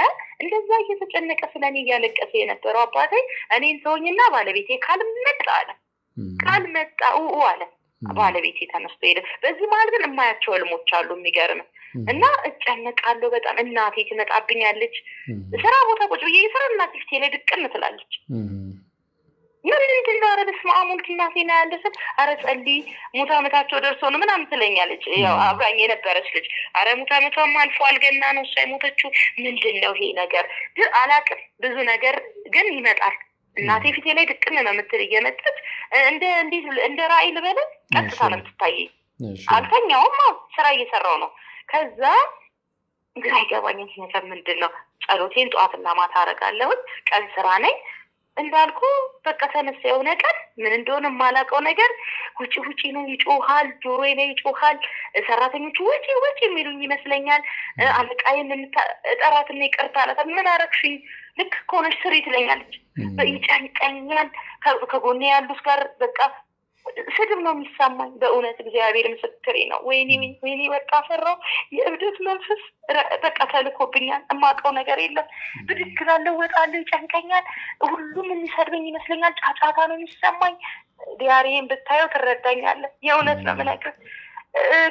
እንደዛ እየተጨነቀ ስለኔ እያለቀሰ የነበረው አባቴ እኔን ተወኝና ባለቤቴ ካልመጣ አለ። ካልመጣ አለ ባለቤቴ ተነስቶ ሄደ። በዚህ መሀል ግን የማያቸው ህልሞች አሉ የሚገርም እና እጨነቃለሁ በጣም። እናቴ ትመጣብኛለች ስራ ቦታ ቁጭ ብዬ የስራ እናቴ ፊቴ ላይ ድቅን ትላለች። ምንድን ነው? ኧረ በስመ አብ ወልድ እናቴ ና ያለሰት ኧረ ጸልይ ሙት ዓመታቸው ደርሶ ነው ምናምን ትለኛለች። ያው አብራኝ የነበረች ልጅ ኧረ ሙት ዓመቷም አልፏል ገና ነው እሷ የሞተችው። ምንድን ነው ይሄ ነገር? ግን አላውቅም። ብዙ ነገር ግን ይመጣል። እናቴ ፊቴ ላይ ድቅን ነው የምትል እየመጣች እንደ ራእይ ልበለ ቀጥታ ነው የምትታየኝ። አልተኛውም፣ ስራ እየሰራው ነው። ከዛ ግራ አይገባኝም ነገር ምንድን ነው? ጸሎቴን ጠዋትና ማታ አደርጋለሁኝ። ቀን ስራ ነኝ እንዳልኩ በቃ ተነሳ። የሆነ ቀን ምን እንደሆነ የማላውቀው ነገር ውጪ ነው ይጮሃል፣ ጆሮዬ ላይ ይጮሃል። ሰራተኞቹ ውጪ የሚሉኝ ይመስለኛል። አለቃዬን እጠራትና ይቅርታ አላት። ምን አደረግሽኝ? ልክ ከሆነች ስሪ ትለኛለች። ይጨንቀኛል። ከጎኔ ያሉት ጋር በቃ ስድብ ነው የሚሰማኝ። በእውነት እግዚአብሔር ምስክሬ ነው። ወይኔ በቃ ፈራው። የእብደት መንፈስ በቃ ተልኮብኛል። የማውቀው ነገር የለም። ብድግ እላለሁ፣ እወጣለሁ፣ ይጨንቀኛል። ሁሉም የሚሰድበኝ ይመስለኛል። ጫጫታ ነው የሚሰማኝ። ዲያሪዬን ብታየው ትረዳኛለህ። የእውነት ነው የምነግርህ።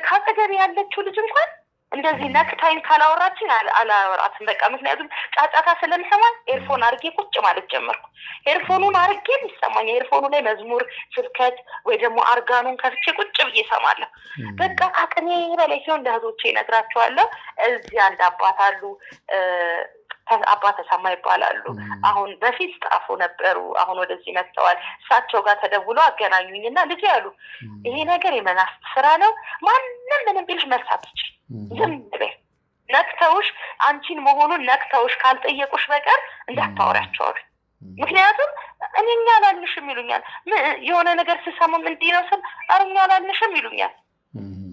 ከአጠገቤ ያለችው ልጅ እንኳን እንደዚህ ነክታይን ካላወራችኝ አላወራትም። በቃ ምክንያቱም ጫጫታ ስለምሰማኝ ኤርፎን አድርጌ ቁጭ ማለት ጀመርኩ። ኤርፎኑን አድርጌ የሚሰማኝ ኤርፎኑ ላይ መዝሙር፣ ስብከት ወይ ደግሞ አርጋኑን ከፍቼ ቁጭ ብዬ እሰማለሁ። በቃ ከአቅሜ በላይ ሲሆን ለእህቶቼ እነግራቸዋለሁ። እዚህ አንድ አባት አሉ፣ አባ ተሰማ ይባላሉ። አሁን በፊት ጣፉ ነበሩ፣ አሁን ወደዚህ መጥተዋል። እሳቸው ጋር ተደውሎ አገናኙኝና ልጅ ያሉ ይሄ ነገር የመናፍስት ስራ ነው፣ ማንም ምንም ቢልሽ መርሳት ይችል ዝም በይ፣ ነክተውሽ አንቺን መሆኑን ነክተውሽ ካልጠየቁሽ በቀር እንዳታወሪያቸው አሉ። ምክንያቱም እኛ አላልንሽም ይሉኛል። የሆነ ነገር ስሰማም እንዲህ ነው ስል እኛ አላልንሽም ይሉኛል።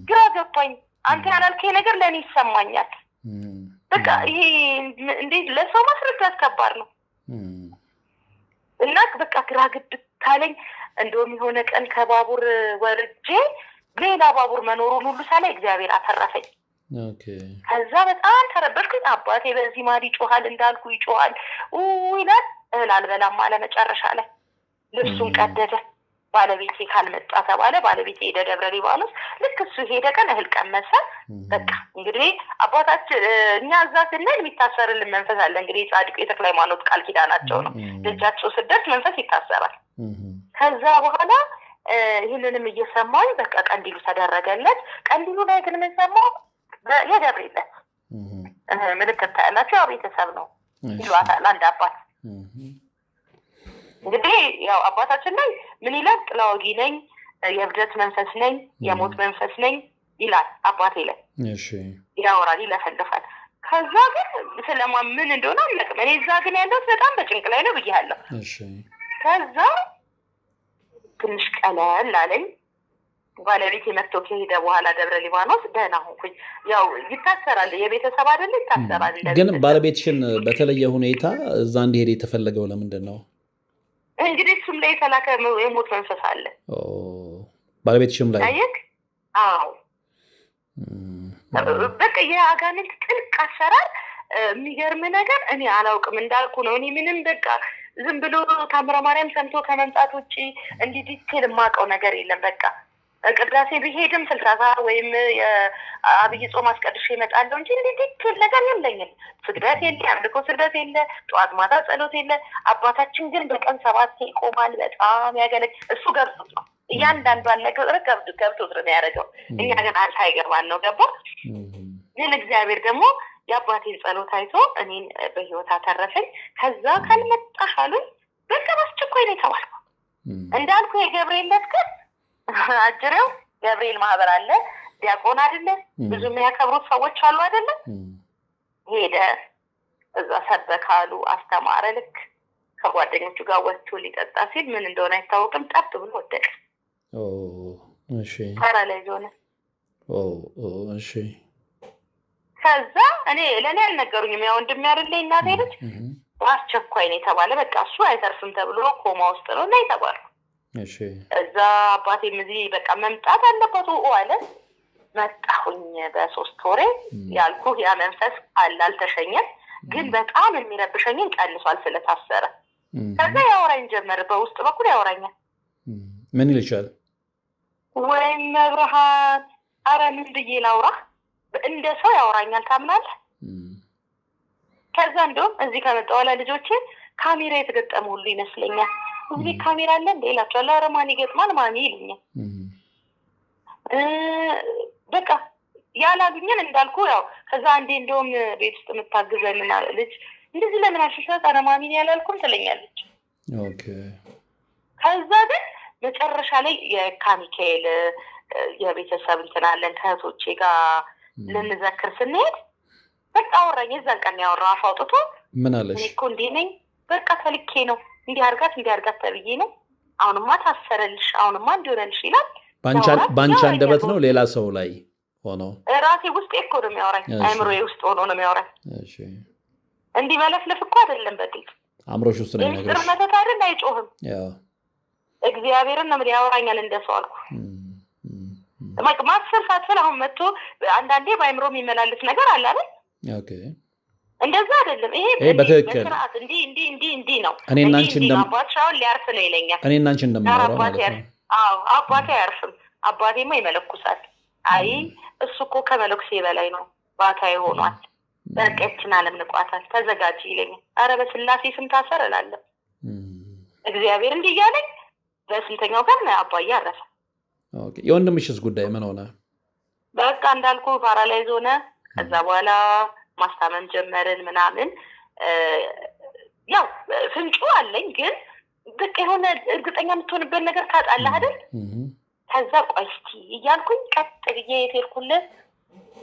ግራ ገባኝ። አንተ ያላልከኝ ነገር ለእኔ ይሰማኛል። በቃ ይሄ እንዴት ለሰው ማስረዳት ከባድ ነው። እና በቃ ግራ ግብት ካለኝ እንደውም የሆነ ቀን ከባቡር ወርጄ ሌላ ባቡር መኖሩን ሁሉ ሳላይ እግዚአብሔር አተረፈኝ። ኦኬ ከዛ በጣም ተረበሽኩኝ። አባቴ በዚህ ማዲ ይጮሃል እንዳልኩ ይጮሃል ይላል። እህል አልበላም አለ። መጨረሻ ላይ ልብሱን ቀደደ። ባለቤቴ ካልመጣ ተባለ። ባለቤቴ ሄደ ደብረ ሊባኖስ። ልክ እሱ ሄደ ቀን እህል ቀመሰ። በቃ እንግዲህ አባታችን እኛ እዛ ስንል የሚታሰርልን መንፈስ አለ። እንግዲህ ጻድቁ የተክለ ሃይማኖት ቃል ኪዳናቸው ነው። ልጃቸው ስደት መንፈስ ይታሰራል። ከዛ በኋላ ይህንንም እየሰማኝ በቃ ቀንዲሉ ተደረገለት። ቀንዲሉ ላይ ግን የምንሰማው የገብርኤል ምልክት ታያላችሁ። ያው ቤተሰብ ነው ይሏታል አንድ አባት። እንግዲህ ያው አባታችን ላይ ምን ይላል? ጥላ ወጊ ነኝ፣ የእብደት መንፈስ ነኝ፣ የሞት መንፈስ ነኝ ይላል አባቴ ላይ። እሺ ያወራል፣ ይለፈልፋል። ከዛ ግን ስለማምን እንደሆነ አለቅም። እኔ እዛ ግን ያለሁት በጣም በጭንቅ ላይ ነው ብያለሁ። እሺ ከዛ ትንሽ ቀለል አለኝ። ባለቤቴ መጥቶ ከሄደ በኋላ ደብረ ሊባኖስ ደህና ሆንኩኝ። ያው ይታሰራል፣ የቤተሰብ አይደለ ይታሰራል። ግን ባለቤትሽን በተለየ ሁኔታ እዛ እንዲሄድ የተፈለገው ለምንድን ነው? እንግዲህ እሱም ላይ የተላከ የሞት መንፈስ አለ ባለቤትሽም ላይ አየክ? አዎ በቃ የአጋንንት ጥልቅ አሰራር። የሚገርም ነገር እኔ አላውቅም እንዳልኩ ነው። እኔ ምንም በቃ ዝም ብሎ ታምረ ማርያም ሰምቶ ከመምጣት ውጭ እንዲህ ዲቴል የማውቀው ነገር የለም። በቃ ቅዳሴ ብሄድም ፍልሰታ ወይም የአብይ ጾም አስቀድሼ እመጣለሁ እንጂ እንዲህ ዲቴል ነገር የለኝም። ስግደት የለ፣ አምልኮ ስግደት የለ፣ ጠዋት ማታ ጸሎት የለ። አባታችን ግን በቀን 7 ይቆማል። በጣም ያገለግ እሱ ገብቶት ነው እያንዳንዷን ነገር ገብቶት ነው ያደረገው። እኛ ግን ሳይገባን ነው ገባ። ግን እግዚአብሔር ደግሞ የአባቴን ጸሎት አይቶ እኔን በህይወት አተረፈኝ። ከዛ ካልመጣሽ አሉኝ። በቃ በአስቸኳይ ነው የተባልኩ። እንዳልኩ የገብርኤል ለትከት አጅሬው ገብርኤል ማህበር አለ፣ ዲያቆን አይደለ፣ ብዙ የሚያከብሩት ሰዎች አሉ አይደለ። ሄደ እዛ ሰበካሉ፣ አስተማረ። ልክ ከጓደኞቹ ጋር ወጥቶ ሊጠጣ ሲል ምን እንደሆነ አይታወቅም፣ ጠብ ብሎ ወደቀ። እሺ ፓራላይዝ ሆነ። እሺ ከዛ ለእኔ አልነገሩኝም። ያው ወንድም ያርልኝ እናቴ ልጅ በአስቸኳይ ነው የተባለ። በቃ እሱ አይተርፍም ተብሎ ኮማ ውስጥ ነው እና የተባለ። እሺ እዛ አባቴም እዚህ በቃ መምጣት አለበት አለ። መጣሁኝ በ3 ወሬ ያልኩ ያ መንፈስ አልተሸኘም፣ ግን በጣም የሚረብሸኝን ቀንሷል ስለታሰረ። ከዛ ያወራኝ ጀመረ፣ በውስጥ በኩል ያወራኛል። ምን ይልሻል? ወይም መብርሃን አረ ምን ብዬ ላውራ? እንደ ሰው ያወራኛል። ታምናለህ? ከዛ እንደውም እዚህ ከመጣ በኋላ ልጆቼ ካሜራ የተገጠመ ሁሉ ይመስለኛል። እዚህ ካሜራ አለ እንደ ይላቸዋል። ኧረ ማን ይገጥማል ማን ይልኛል። በቃ ያላሉኝን እንዳልኩ ያው ከዛ አንዴ እንደውም ቤት ውስጥ የምታግዘንና ልጅ እንደዚህ ለምን አልሽሻት? ኧረ ማሚን ያላልኩም ትለኛለች። ኦኬ ከዛ ግን መጨረሻ ላይ የካሚካኤል የቤተሰብ እንትን አለን ከእህቶቼ ጋር ልንዘክር ስንሄድ በቃ አወራኝ። የዛን ቀን ያወራ አፍ አውጥቶ ምን አለሽ? እኔ እኮ እንዲህ ነኝ፣ በቃ ተልኬ ነው እንዲህ አድርጋት ተብዬ ነው። አሁንማ ታሰረልሽ፣ አሁንማ እንዲሆነልሽ ይላል። ባንቻ አንደበት ነው ሌላ ሰው ላይ ሆኖ ራሴ ውስጥ እኮ ነው የሚያወራኝ። አእምሮዬ ውስጥ ሆኖ ነው የሚያወራኝ። እሺ እንዲህ መለፍለፍ እኮ አይደለም፣ በግልጽ አእምሮሽ ውስጥ ነው የሚያወራኝ። ምስጢር መተት አይደል? አይጮህም። እግዚአብሔርን ነው ምን ያወራኛል እንደሰው አልኩ። ማክሰር ሳትፈል አሁን መጥቶ አንዳንዴ በአእምሮ የሚመላለስ ነገር አለ አይደል? ኦኬ እንደዛ አይደለም። ይሄ በትክክል እንዲህ ነው። እኔና አንቺ አባትሽውን ሊያርፍ ነው ይለኛል። እኔና አንቺ እንደምናወራው ማለት ነው። አዎ አባቴ አያርፍም። አባቴማ ይመለኩሳል። አይ እሱ እኮ ከመለኩሴ በላይ ነው፣ ባታዬ ሆኗል። በርቀችን አለም ንቋታል፣ ተዘጋጅ ይለኛል። አረ በስላሴ ስም ታሰር እላለሁ። እግዚአብሔር እንዲህ እያለኝ በስንተኛው ቀን አባዬ አረፈ። ኦኬ የወንድምሽስ ጉዳይ ምን ሆነ? በቃ እንዳልኩ ፓራላይዝ ሆነ። ከዛ በኋላ ማስታመም ጀመርን ምናምን። ያው ፍንጩ አለኝ፣ ግን በቃ የሆነ እርግጠኛ የምትሆንበት ነገር ታጣለህ አይደል? ከዛ ቆይ እስኪ እያልኩኝ ቀጥ ብዬ የቴልኩልህ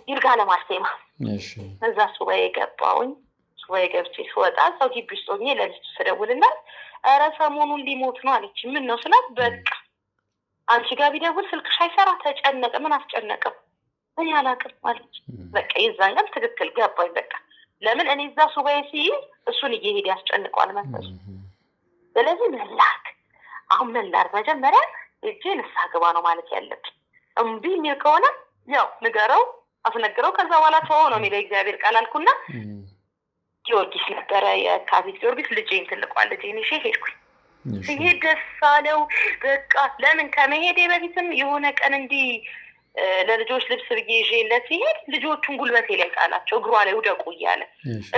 ይርጋለም አርሴማ። እሺ እዛ ሱባኤ ገባሁኝ። ሱባኤ ገብቼ ስወጣ ሰው ግቢ ውስጥ ሆኜ ለልጅቱ ስደውልና ኧረ ሰሞኑን ሊሞት ነው አለች። ምን ነው ስላት በቃ አንቺ ጋር ቢደውል ስልክሽ አይሰራ ተጨነቀ። ምን አስጨነቀው? እኔ አላውቅም አለች። በቃ የዛን ቀን ትክክል ገባኝ። በቃ ለምን እኔ እዛ ሱባኤ ሲይዝ እሱን እየሄድ ያስጨንቀዋል መንፈሱ። ስለዚህ መላክ አሁን መላር መጀመሪያ እጄ ንስሐ ግባ ነው ማለት ያለብኝ። እምቢ የሚል ከሆነ ያው ንገረው አስነግረው ከዛ በኋላ ተወው ነው የሚለው እግዚአብሔር ቃል አልኩና ጊዮርጊስ ነበረ የካቢት ጊዮርጊስ ልጄን ትልቋል ልጄን ይዤ ሄድኩኝ። ሲሄድ ደስ አለው በቃ ለምን ከመሄዴ በፊትም የሆነ ቀን እንዲህ ለልጆች ልብስ ብዬ ይዤለት ሲሄድ ልጆቹን ጉልበቴ ላይ ጣላቸው እግሯ ላይ ውደቁ እያለ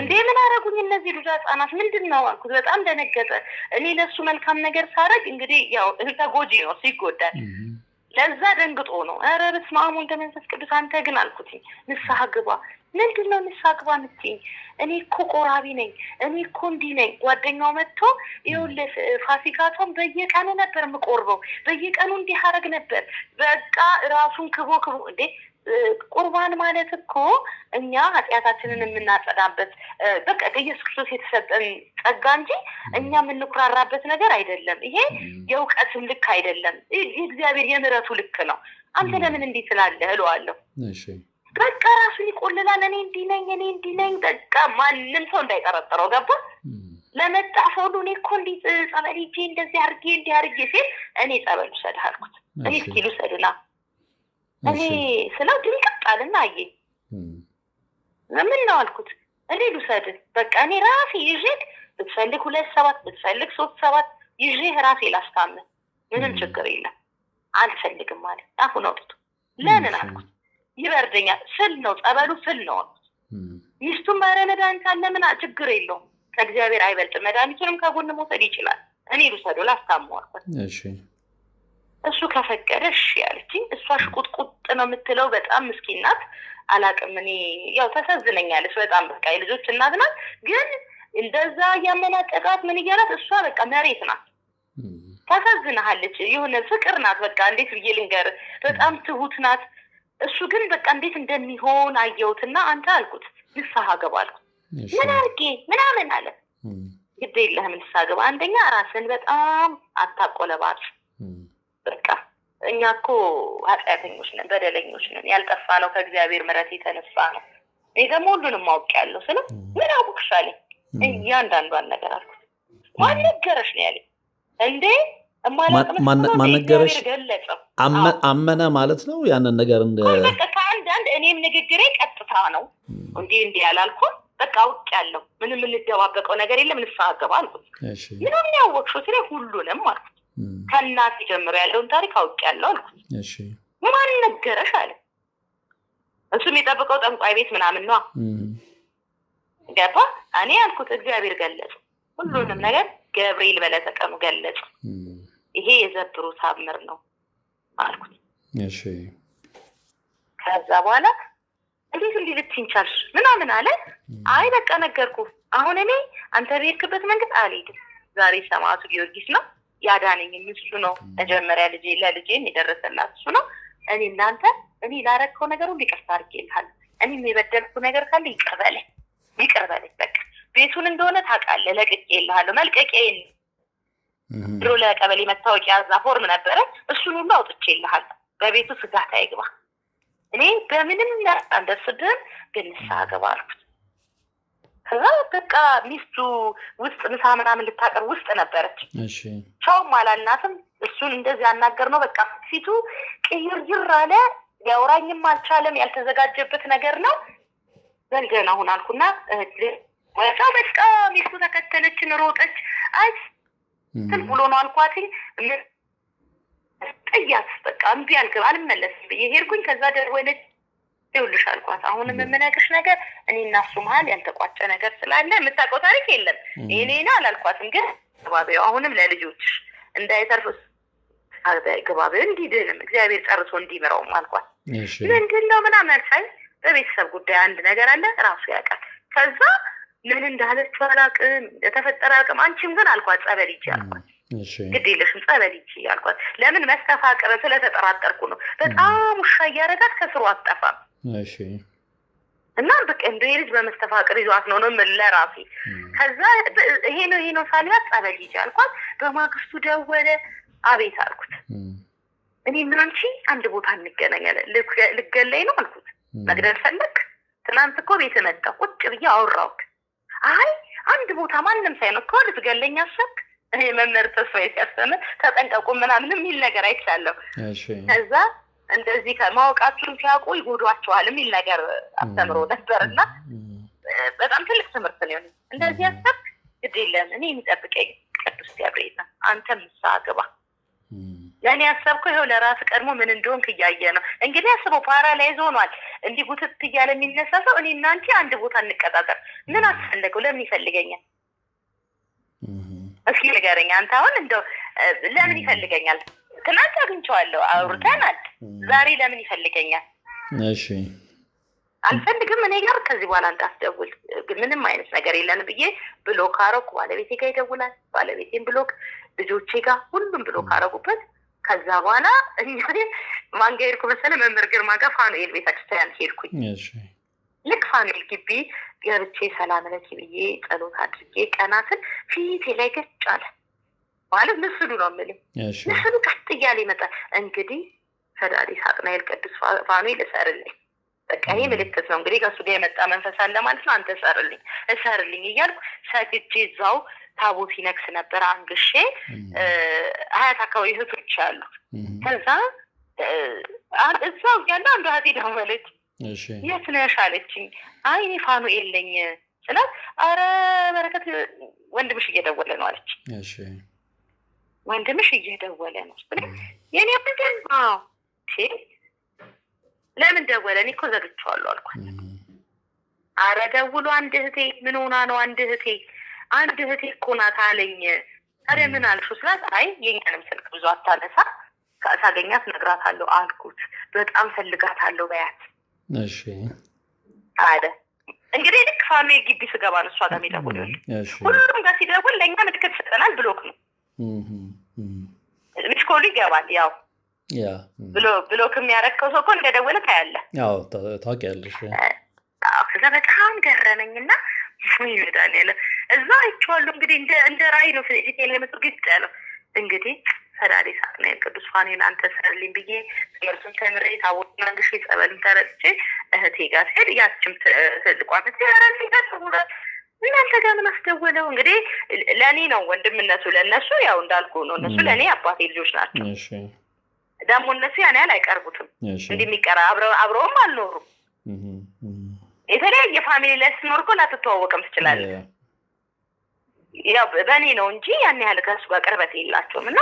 እንዴ ምን አደረጉኝ እነዚህ ልጅ ህጻናት ምንድን ነው አልኩት። በጣም ደነገጠ። እኔ ለሱ መልካም ነገር ሳረግ እንግዲህ ያው ተጎጂ ነው ሲጎዳል ለዛ ደንግጦ ነው። ኧረ በስመ አብ ወወልድ ወመንፈስ ቅዱስ አንተ ግን አልኩት ንስሐ ግባ። ምንድን ነው ንስሐ ግባ የምትይኝ? እኔ እኮ ቆራቢ ነኝ፣ እኔ እኮ እንዲህ ነኝ። ጓደኛው መጥቶ ይኸውልህ ፋሲካቷን በየቀኑ ነበር የምቆርበው፣ በየቀኑ እንዲህ አደርግ ነበር። በቃ ራሱን ክቦ እንዴ ቁርባን ማለት እኮ እኛ ኃጢአታችንን የምናጸዳበት በቃ ኢየሱስ ክርስቶስ የተሰጠን ጸጋ እንጂ እኛ የምንኩራራበት ነገር አይደለም። ይሄ የእውቀትም ልክ አይደለም፣ የእግዚአብሔር የምሕረቱ ልክ ነው። አንተ ለምን እንዲህ ትላለህ እለዋለሁ። በቃ ራሱን ይቆልላል። እኔ እንዲህ ነኝ በቃ ማንም ሰው እንዳይጠረጥረው ገባ። ለመጣ ሰው ሁሉ እኔ እኮ እንዲህ ጸበል ሂጄ እንደዚህ አድርጌ ሲል እኔ ጸበል ውሰድህ አልኩት። እኔ እስኪ ልውሰድና እኔ ስለው ድንቅጥ አለና አየኝ። ምን ነው አልኩት። እኔ ልውሰድህ በቃ እኔ ራሴ ይዤህ ብትፈልግ 2 7 ብትፈልግ 3 7 ይዤህ ራሴ ላስታምህ ምንም ችግር የለም። አልፈልግም ማለት አሁን አውጥቶ ለምን አልኩት። ይበርደኛል ስል ነው ጸበሉ ስል ነው አልኩት። ሚስቱን መድኃኒት አለ ምን ችግር የለውም ከእግዚአብሔር አይበልጥም። መድኃኒቱንም ከጎን መውሰድ ይችላል። እኔ ልውሰደው ላስታምመው አልኩት። እሱ ከፈቀደ እሺ ያለችኝ። እሷ ሽቁጥቁጥ ነው የምትለው በጣም ምስኪን ናት። አላቅም እኔ ያው ተሰዝነኛለች በጣም በቃ የልጆች እናት ናት። ግን እንደዛ እያመናጨቃት ምን እያላት እሷ በቃ መሬት ናት። ተሰዝናለች የሆነ ፍቅር ናት። በቃ እንዴት ብዬ ልንገር በጣም ትሁት ናት። እሱ ግን በቃ እንዴት እንደሚሆን አየሁትና አንተ አልኩት ንስሐ ገባ አልኩት። ምን አድርጌ ምናምን አለ። ግድ የለህም ንስሐ ገባ። አንደኛ ራስን በጣም አታቆለባብስ። በቃ እኛ እኮ ኃጢአተኞች ነን፣ በደለኞች ነን። ያልጠፋ ነው ከእግዚአብሔር ምሕረት የተነሳ ነው። እኔ ደግሞ ሁሉንም አውቄያለሁ ስለ ምን አውቅሽ አለኝ። እያንዳንዷን ነገር አልኩት። ማን ነገረሽ ነው ያለኝ። እንዴ ማን ነገረሽ? አመነ ማለት ነው ያንን ነገር እንደ በቃ ከአንዳንድ እኔም ንግግሬ ቀጥታ ነው። እንዴ ያላልኩም በቃ አውቄያለሁ። ምንም እንደባበቀው ነገር የለም። ንስሐ ገባ አልኩት። ምንም ያወቅሽው ስለ ሁሉንም አልኩት። ከእናቴ ጀምሮ ያለውን ታሪክ አውቄያለሁ አልኩት። ማን ነገረሽ አለ። እሱም የጠብቀው ጠንቋይ ቤት ምናምን ነው ገባ። እኔ አልኩት እግዚአብሔር ገለጸ ሁሉንም ነገር። ገብርኤል በለተቀኑ ገለጸ። ይሄ የዘብሩ ታምር ነው አልኩት። ከዛ በኋላ እንዴት እንዲህ ልትይኝ ቻልሽ ምናምን አለ። አይ በቃ ነገርኩ። አሁን እኔ አንተ በሄድክበት መንገድ አልሄድም። ዛሬ ሰማዕቱ ጊዮርጊስ ነው ያዳነኝ እሱ ነው። መጀመሪያ ለልጄም የደረሰላት እሱ ነው። እኔ እናንተ እኔ ላረከው ነገር ሁሉ ይቅርታ አድርጌልሃለሁ። እኔም የበደልኩ ነገር ካለ ይቅር በለኝ በቃ ቤቱን እንደሆነ ታውቃለህ። ለቅቄልሃለሁ። መልቀቂያዬን ድሮ ለቀበሌ መታወቂያ እዛ ፎርም ነበረ እሱን ሁሉ አውጥቼልሃለሁ። በቤቱ ስጋት አይግባ። እኔ በምንም አንደርስብህም ግን ንስሐ ገባ አልኩት። ከዛ በቃ ሚስቱ ውስጥ ምሳ ምናምን ልታቀርብ ውስጥ ነበረች። ቻውም አላልናትም። እሱን እንደዚህ ያናገር ነው በቃ ፊቱ ቅይር አለ። ያውራኝም አልቻለም። ያልተዘጋጀበት ነገር ነው። ዘልገና አሁን አልኩና በቃ ሚስቱ ተከተለችን ሮጠች። አይ እንትን ብሎ ነው አልኳትኝ። ጠያት በቃ እምቢ አልመለስም ብዬ ሄድኩኝ። ከዛ ደወለች። ይኸውልሽ አልኳት አሁንም የምነግርሽ ነገር እኔ እና እሱ መሀል ያልተቋጨ ነገር ስላለ የምታውቀው ታሪክ የለም። እኔና አላልኳትም ግን ግባቤው አሁንም ለልጆችሽ እንዳይተርፍ ግባቤው እንዲድንም እግዚአብሔር ጨርሶ እንዲምረውም አልኳት። ምንድን ነው ምናምን አልሳይ በቤተሰብ ጉዳይ አንድ ነገር አለ ራሱ ያውቃል። ከዛ ምን እንዳለችው አላውቅም የተፈጠረ አቅም አንቺም ግን አልኳት ጸበል ሂጂ አልኳት። ግድ የለሽም ጸበል ሂጂ አልኳት። ለምን መስተፋቅር ስለተጠራጠርኩ ነው። በጣም ውሻ እያደረጋት ከስሩ አትጠፋም። እና በቃ እንደ ልጅ በመስተፋቅር ይዟት ነው ለራሴ። ከዛ ይሄ ነው ሳልያት ጸበል ሂጂ አልኳት። በማግስቱ ደወለ። አቤት አልኩት። እኔ ምን አንቺ አንድ ቦታ እንገናኛለን ልገለኝ ነው አልኩት። መግደል ፈለክ? ትናንት እኮ ቤት መጣ ቁጭ ብዬ አወራሁት። አይ አንድ ቦታ ማንም ሳይኖር እኮ ልትገለኝ አሰብክ? እኔ መምህር ተስፋዬ ሲያስተምር ተጠንቀቁ ምናምን የሚል ነገር አይቻለሁ። ከዛ እንደዚህ ከማወቃችሁን ሲያውቁ ይጎዷቸዋል የሚል ነገር አስተምሮ ነበርና በጣም ትልቅ ትምህርት ነው። እንደዚህ ያሰብ ግድ የለም እኔ የሚጠብቀኝ ቅዱስ ገብርኤል ነው። አንተም ንስሐ ግባ። ለእኔ ያሰብከው ይኸው ለራስ ቀድሞ ምን እንደሆንክ እያየ ነው። እንግዲህ አስበው ፓራላይዝ ሆኗል። እንዲህ ጉትት እያለ የሚነሳ ሰው እኔ እና አንቺ አንድ ቦታ እንቀጣጠር ምን አስፈለገው? ለምን ይፈልገኛል? እስኪ ንገረኝ አንተ። አሁን እንደው ለምን ይፈልገኛል? ትናንት አግኝቼዋለሁ፣ አውርተናል። ዛሬ ለምን ይፈልገኛል? እሺ አልፈልግም። እኔ ጋር ከዚህ በኋላ እንዳትደውል ምንም አይነት ነገር የለን ብዬ ብሎክ አደረኩ። ባለቤቴ ጋር ይደውላል፣ ባለቤቴን ብሎክ፣ ልጆቼ ጋር ሁሉም ብሎክ አደረጉበት። ከዛ በኋላ እኔ ማን ጋር ሄድኩ መሰለህ? መምህር ግርማ ጋር ፋኑኤል ቤተክርስቲያን ሄድኩኝ። ልክ ፋኑኤል ግቢ ገብቼ ሰላም ለኪ ብዬ ጸሎት አድርጌ ቀናትን ፊቴ ላይ ገጭ አለ። ማለት ምስሉ ነው የምልህ። ምስሉ ቀጥ እያለ ይመጣል። እንግዲህ ፈዳሪ ሳጥናኤል ቅዱስ ፋኑኤል እሰርልኝ፣ በቃ ይሄ ምልክት ነው እንግዲህ ከሱ ጋር የመጣ መንፈስ አለ ማለት ነው። አንተ እሰርልኝ እያልኩ ሰግጄ እዛው ታቦት ይነግስ ነበር አንግሼ። አያት አካባቢ እህቶች አሉ። ከዛ እዛው ያለ አንዷ እህቴ ደወለች። የት ነሽ አለችኝ። አይ እኔ ፋኑኤል ነኝ ስላት፣ አረ በረከት ወንድምሽ እየደወለ ነው አለች። ወንድምሽ እየደወለ ነው የኔ ወንድም? አዎ። ለምን ደወለ? እኔ እኮ ዘግቼዋለሁ አልኳት። አረ ደውሎ አንድ እህቴ። ምን ሆና ነው? አንድ እህቴ እኮ ናት አለኝ። ታዲያ ምን አልሽው ስላት፣ አይ የኛንም ስልክ ብዙ አታነሳ፣ ሳገኛት እነግራታለሁ አልኩት። በጣም ፈልጋታለሁ በያት። እሺ አለ። እንግዲህ ልክ ፋኑኤል ግቢ ስገባ ነው እሷ ጋር የሚደውለው። ሁሉም ጋር ሲደውል ለእኛ ምልክት ሰጠናል። ብሎክ ነው ሚስኮሉ ይገባል። ያው ብሎክ የሚያረከው ሰው እኮ እንደደወለ ታያለህ። ያው ታውቂያለሽ። ከዛ በጣም ገረመኝና ይሄዳል ያለ እዛ አይቼዋለሁ። እንግዲህ እንደ ራእይ ነው ፊት ላይ መጥቶ ግጥ ያለው። እንግዲህ ፈዳሪ ሳጥናኤል ቅዱስ ፋኑኤል አንተ ሰርልኝ ብዬ ትምህርቱን ተምሬ ታቦት መንግሽ ጸበልን ተረጭቼ እህቴ ጋር ሄድ። ያችም ትልቋ ምትያራልኝ ተሰውራ እናንተ ጋር ምን አስደወለው? እንግዲህ ለእኔ ነው ወንድምነቱ፣ ለእነሱ ያው እንዳልኩ ነው። እነሱ ለእኔ አባቴ ልጆች ናቸው። ደግሞ እነሱ ያን ያህል አይቀርቡትም። እንዲህ የሚቀራ አብረውም አልኖሩም። የተለያየ ፋሚሊ ላይ ስትኖር እኮ ላትተዋወቅም ትችላለህ። ያው በእኔ ነው እንጂ ያን ያህል ከእሱ ጋር ቅርበት የላቸውም። እና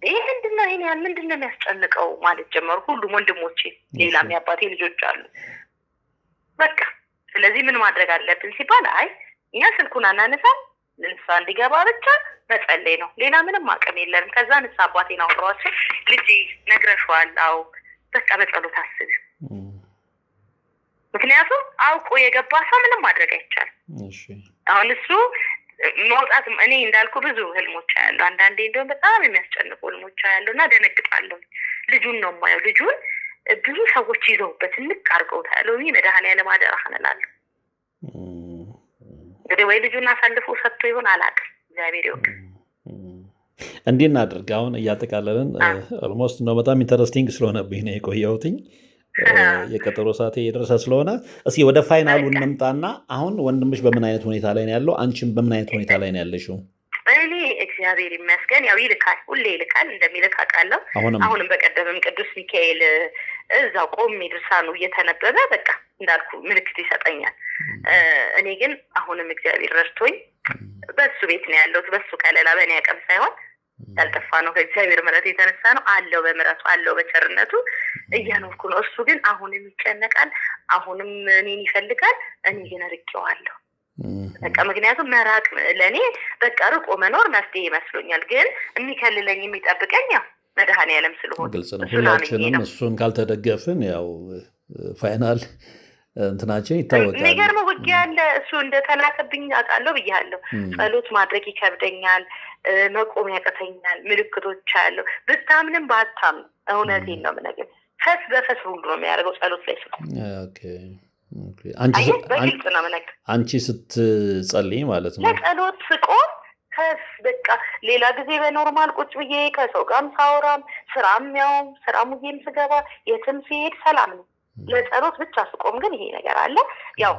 ይህ ምንድነው ይሄን ያህል ምንድነው የሚያስጨንቀው ማለት ጀመሩ። ሁሉም ወንድሞቼ፣ ሌላም የአባቴ ልጆች አሉ። በቃ ስለዚህ ምን ማድረግ አለብን ሲባል፣ አይ እኛ ስልኩን አናነሳም፣ ንስሐ እንዲገባ ብቻ መጸለይ ነው፣ ሌላ ምንም አቅም የለንም። ከዛ ንስሐ አባቴን አውራቸው፣ ልጄ ነግረሽዋል? አዎ በቃ በጸሎት አስቢ። ምክንያቱም አውቆ የገባ ሰው ምንም ማድረግ አይቻልም። አሁን እሱ መውጣት እኔ እንዳልኩ ብዙ ህልሞች ያለው አንዳንዴ እንደውም በጣም የሚያስጨንቁ ህልሞች ያለው እና ደነግጣለሁ። ልጁን ነው የማየው። ልጁን ብዙ ሰዎች ይዘውበት እንቅ አድርገውታል። ወይ መድኃኒዓለም አደራህን እላለሁ። እንግዲህ ወይ ልጁን አሳልፎ ሰጥቶ ይሆን አላውቅም። እግዚአብሔር ይወቅ። እንዲህ እናድርግ። አሁን እያጠቃለልን ኦልሞስት ነው። በጣም ኢንተረስቲንግ ስለሆነብኝ ነው የቆየሁትኝ። የቀጠሮ ሰዓቴ የደረሰ ስለሆነ እስኪ ወደ ፋይናሉ እንምጣና አሁን ወንድምሽ በምን አይነት ሁኔታ ላይ ነው ያለው? አንቺም በምን አይነት ሁኔታ ላይ ነው ያለሽው? እኔ እግዚአብሔር ይመስገን ያው ይልካል፣ ሁሌ ይልካል፣ እንደሚልክ አውቃለሁ። አሁንም በቀደምም ቅዱስ ሚካኤል እዛው ቆሜ ድርሳኑ እየተነበበ በቃ እንዳልኩ ምልክት ይሰጠኛል። እኔ ግን አሁንም እግዚአብሔር ረድቶኝ በሱ ቤት ነው ያለሁት። በሱ ከለላ በእኔ አቅም ሳይሆን ያልጠፋ ነው ከእግዚአብሔር ምሕረት የተነሳ ነው። አለው በምሕረቱ አለው በቸርነቱ እያኖርኩ ነው። እሱ ግን አሁንም ይጨነቃል፣ አሁንም እኔን ይፈልጋል። እኔ ግን ርቄዋለሁ በቃ። ምክንያቱም መራቅ ለእኔ በቃ ርቆ መኖር መፍትሄ ይመስሎኛል። ግን የሚከልለኝ የሚጠብቀኝ ያው መድኃኒዓለም ስለሆነ ግልጽ ነው። ሁላችንም እሱን ካልተደገፍን ያው ፋይናል እንትናችን ይታወቃል። የሚገርመው ውጊያ ያለ እሱ እንደተላከብኝ አውቃለሁ ብያለሁ። ጸሎት ማድረግ ይከብደኛል፣ መቆም ያቅተኛል፣ ምልክቶች አያለሁ። ብታምንም ባታምንም እውነቴን ነው የምነግርህ። ፈስ በፈስ ሁሉ ነው የሚያደርገው ጸሎት ላይ ስቆም። በግልጽ ነው የምነግርህ። አንቺ ስትጸልይ ማለት ነው ለጸሎት ስቆም ፈስ በቃ። ሌላ ጊዜ በኖርማል ቁጭ ብዬ ከሰው ጋርም ሳወራም ስራም ያውም ስራም ውዬም ስገባ የትም ሲሄድ ሰላም ነው። ለጸሎት ብቻ ስቆም ግን ይሄ ነገር አለ። ያው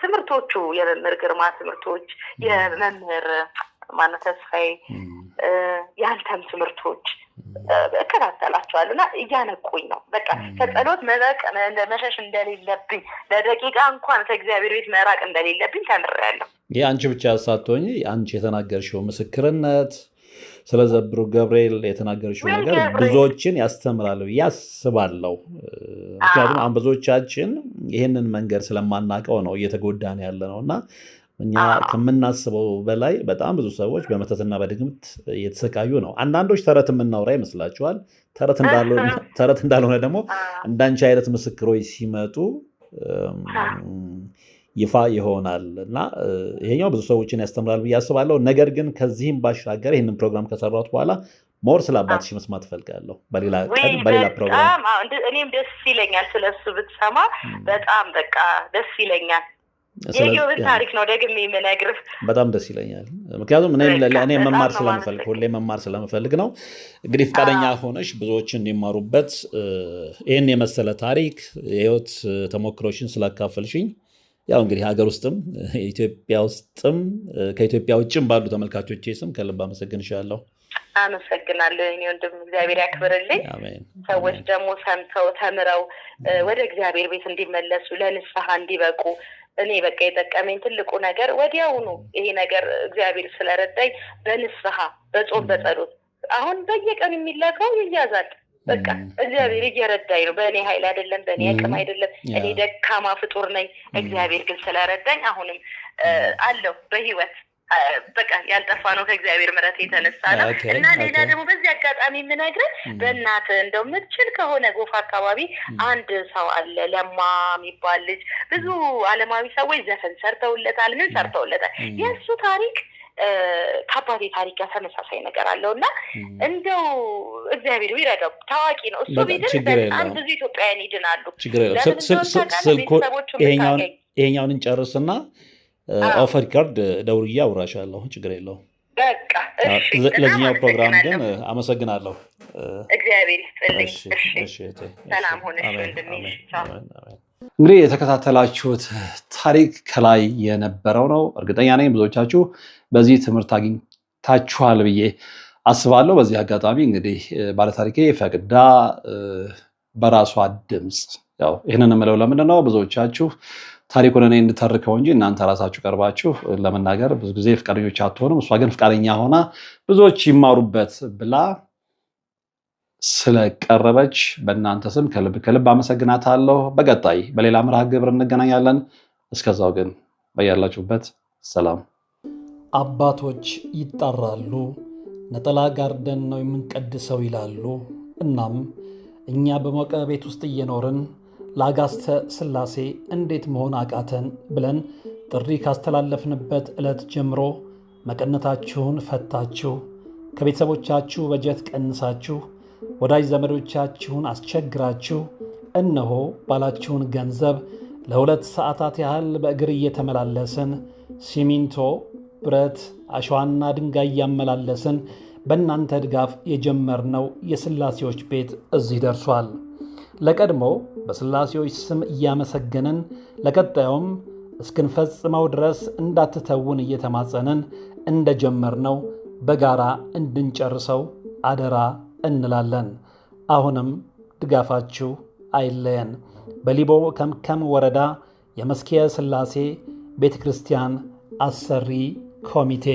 ትምህርቶቹ የመምህር ግርማ ትምህርቶች፣ የመምህር ማነው ተስፋዬ፣ ያንተም ትምህርቶች እከታተላቸዋለሁና እያነቁኝ ነው። በቃ ከጸሎት መሸሽ እንደሌለብኝ ለደቂቃ እንኳን ከእግዚአብሔር ቤት መራቅ እንደሌለብኝ ተምሬያለሁ። ይህ አንቺ ብቻ ሳትሆኚ አንቺ የተናገርሽው ምስክርነት ስለ ዘብሩ ገብርኤል የተናገርሽው ነገር ብዙዎችን ያስተምራል ብዬ አስባለሁ። ምክንያቱም አሁን ብዙዎቻችን ይህንን መንገድ ስለማናውቀው ነው እየተጎዳን ያለ ነው እና እኛ ከምናስበው በላይ በጣም ብዙ ሰዎች በመተትና በድግምት እየተሰቃዩ ነው። አንዳንዶች ተረት የምናወራ ይመስላችኋል። ተረት እንዳልሆነ ደግሞ እንዳንቺ አይነት ምስክሮች ሲመጡ ይፋ ይሆናል እና ይሄኛው ብዙ ሰዎችን ያስተምራል ብዬ አስባለሁ። ነገር ግን ከዚህም ባሻገር ይህንን ፕሮግራም ከሰራሁት በኋላ ሞር ስለ አባትሽ መስማት እፈልጋለሁ በሌላ ፕሮግራም። እኔም ደስ ይለኛል ስለሱ ብትሰማ በጣም በቃ ደስ ይለኛል። የህይወት ታሪክ ነው ደግሜ የምነግርህ። በጣም ደስ ይለኛል። ምክንያቱም እኔ መማር ስለምፈልግ ሁሌ መማር ስለምፈልግ ነው። እንግዲህ ፈቃደኛ ሆነሽ ብዙዎች እንዲማሩበት ይህን የመሰለ ታሪክ የህይወት ተሞክሮችን ስላካፈልሽኝ ያው እንግዲህ ሀገር ውስጥም ኢትዮጵያ ውስጥም ከኢትዮጵያ ውጭም ባሉ ተመልካቾቼ ስም ከልብ አመሰግንሻለሁ። አመሰግናለሁ እኔ ወንድም፣ እግዚአብሔር ያክብርልኝ። ሰዎች ደግሞ ሰምተው ተምረው ወደ እግዚአብሔር ቤት እንዲመለሱ ለንስሐ እንዲበቁ እኔ በቃ የጠቀመኝ ትልቁ ነገር ወዲያውኑ ይሄ ነገር እግዚአብሔር ስለረዳኝ በንስሐ በጾም በጸሎት አሁን በየቀን የሚላከው ይያዛል። በቃ እግዚአብሔር እየረዳኝ ነው። በእኔ ኃይል አይደለም፣ በእኔ አቅም አይደለም። እኔ ደካማ ፍጡር ነኝ። እግዚአብሔር ግን ስለረዳኝ አሁንም አለው በህይወት በቃ ያልጠፋ ነው ከእግዚአብሔር ምሕረት የተነሳ ነው። እና ሌላ ደግሞ በዚህ አጋጣሚ የምነግርህ በእናትህ እንደው የምትችል ከሆነ ጎፋ አካባቢ አንድ ሰው አለ ለማ የሚባል ልጅ። ብዙ ዓለማዊ ሰዎች ዘፈን ሰርተውለታል፣ ምን ሰርተውለታል። የእሱ ታሪክ ከአባቴ ታሪክ ጋር ተመሳሳይ ነገር አለው እና እንደው እግዚአብሔር ይረዳው። ታዋቂ ነው እሱ ቢድን በጣም ብዙ ኢትዮጵያውያን ይድናሉ። ይሄኛውን እንጨርስና ኦፍ ሪከርድ ደውዬ አውራሻለሁ። ችግር የለውም። በቃ ለዚህኛው ፕሮግራም ግን አመሰግናለሁ። እግዚአብሔር ይስጥልኝ። ሰላም ሆነሽ ወንድሜ። እንግዲህ የተከታተላችሁት ታሪክ ከላይ የነበረው ነው። እርግጠኛ ነኝ ብዙዎቻችሁ በዚህ ትምህርት አግኝታችኋል ብዬ አስባለሁ። በዚህ አጋጣሚ እንግዲህ ባለታሪኬ ፈቅዳ በራሷ ድምፅ ያው ይህንን የምለው ለምንድን ነው ብዙዎቻችሁ ታሪኩን እኔ እንድተርከው እንጂ እናንተ ራሳችሁ ቀርባችሁ ለመናገር ብዙ ጊዜ ፍቃደኞች አትሆኑም። እሷ ግን ፍቃደኛ ሆና ብዙዎች ይማሩበት ብላ ስለቀረበች በእናንተ ስም ከልብ ከልብ አመሰግናታለሁ። በቀጣይ በሌላ መርሃ ግብር እንገናኛለን። እስከዛው ግን በያላችሁበት ሰላም። አባቶች ይጣራሉ፣ ነጠላ ጋርደን ነው የምንቀድሰው ይላሉ። እናም እኛ በሞቀ ቤት ውስጥ እየኖርን ለአጋስተ ሥላሴ እንዴት መሆን አቃተን ብለን ጥሪ ካስተላለፍንበት ዕለት ጀምሮ መቀነታችሁን ፈታችሁ፣ ከቤተሰቦቻችሁ በጀት ቀንሳችሁ፣ ወዳጅ ዘመዶቻችሁን አስቸግራችሁ እነሆ ባላችሁን ገንዘብ ለ2 ሰዓታት ያህል በእግር እየተመላለስን ሲሚንቶ፣ ብረት፣ አሸዋና ድንጋይ እያመላለስን በእናንተ ድጋፍ የጀመርነው የሥላሴዎች ቤት እዚህ ደርሷል። ለቀድሞ በሥላሴዎች ስም እያመሰገንን ለቀጣዩም እስክንፈጽመው ድረስ እንዳትተውን እየተማጸንን እንደጀመርነው በጋራ እንድንጨርሰው አደራ እንላለን። አሁንም ድጋፋችሁ አይለየን። በሊቦ ከምከም ወረዳ የመስኪየ ሥላሴ ቤተ ክርስቲያን አሰሪ ኮሚቴ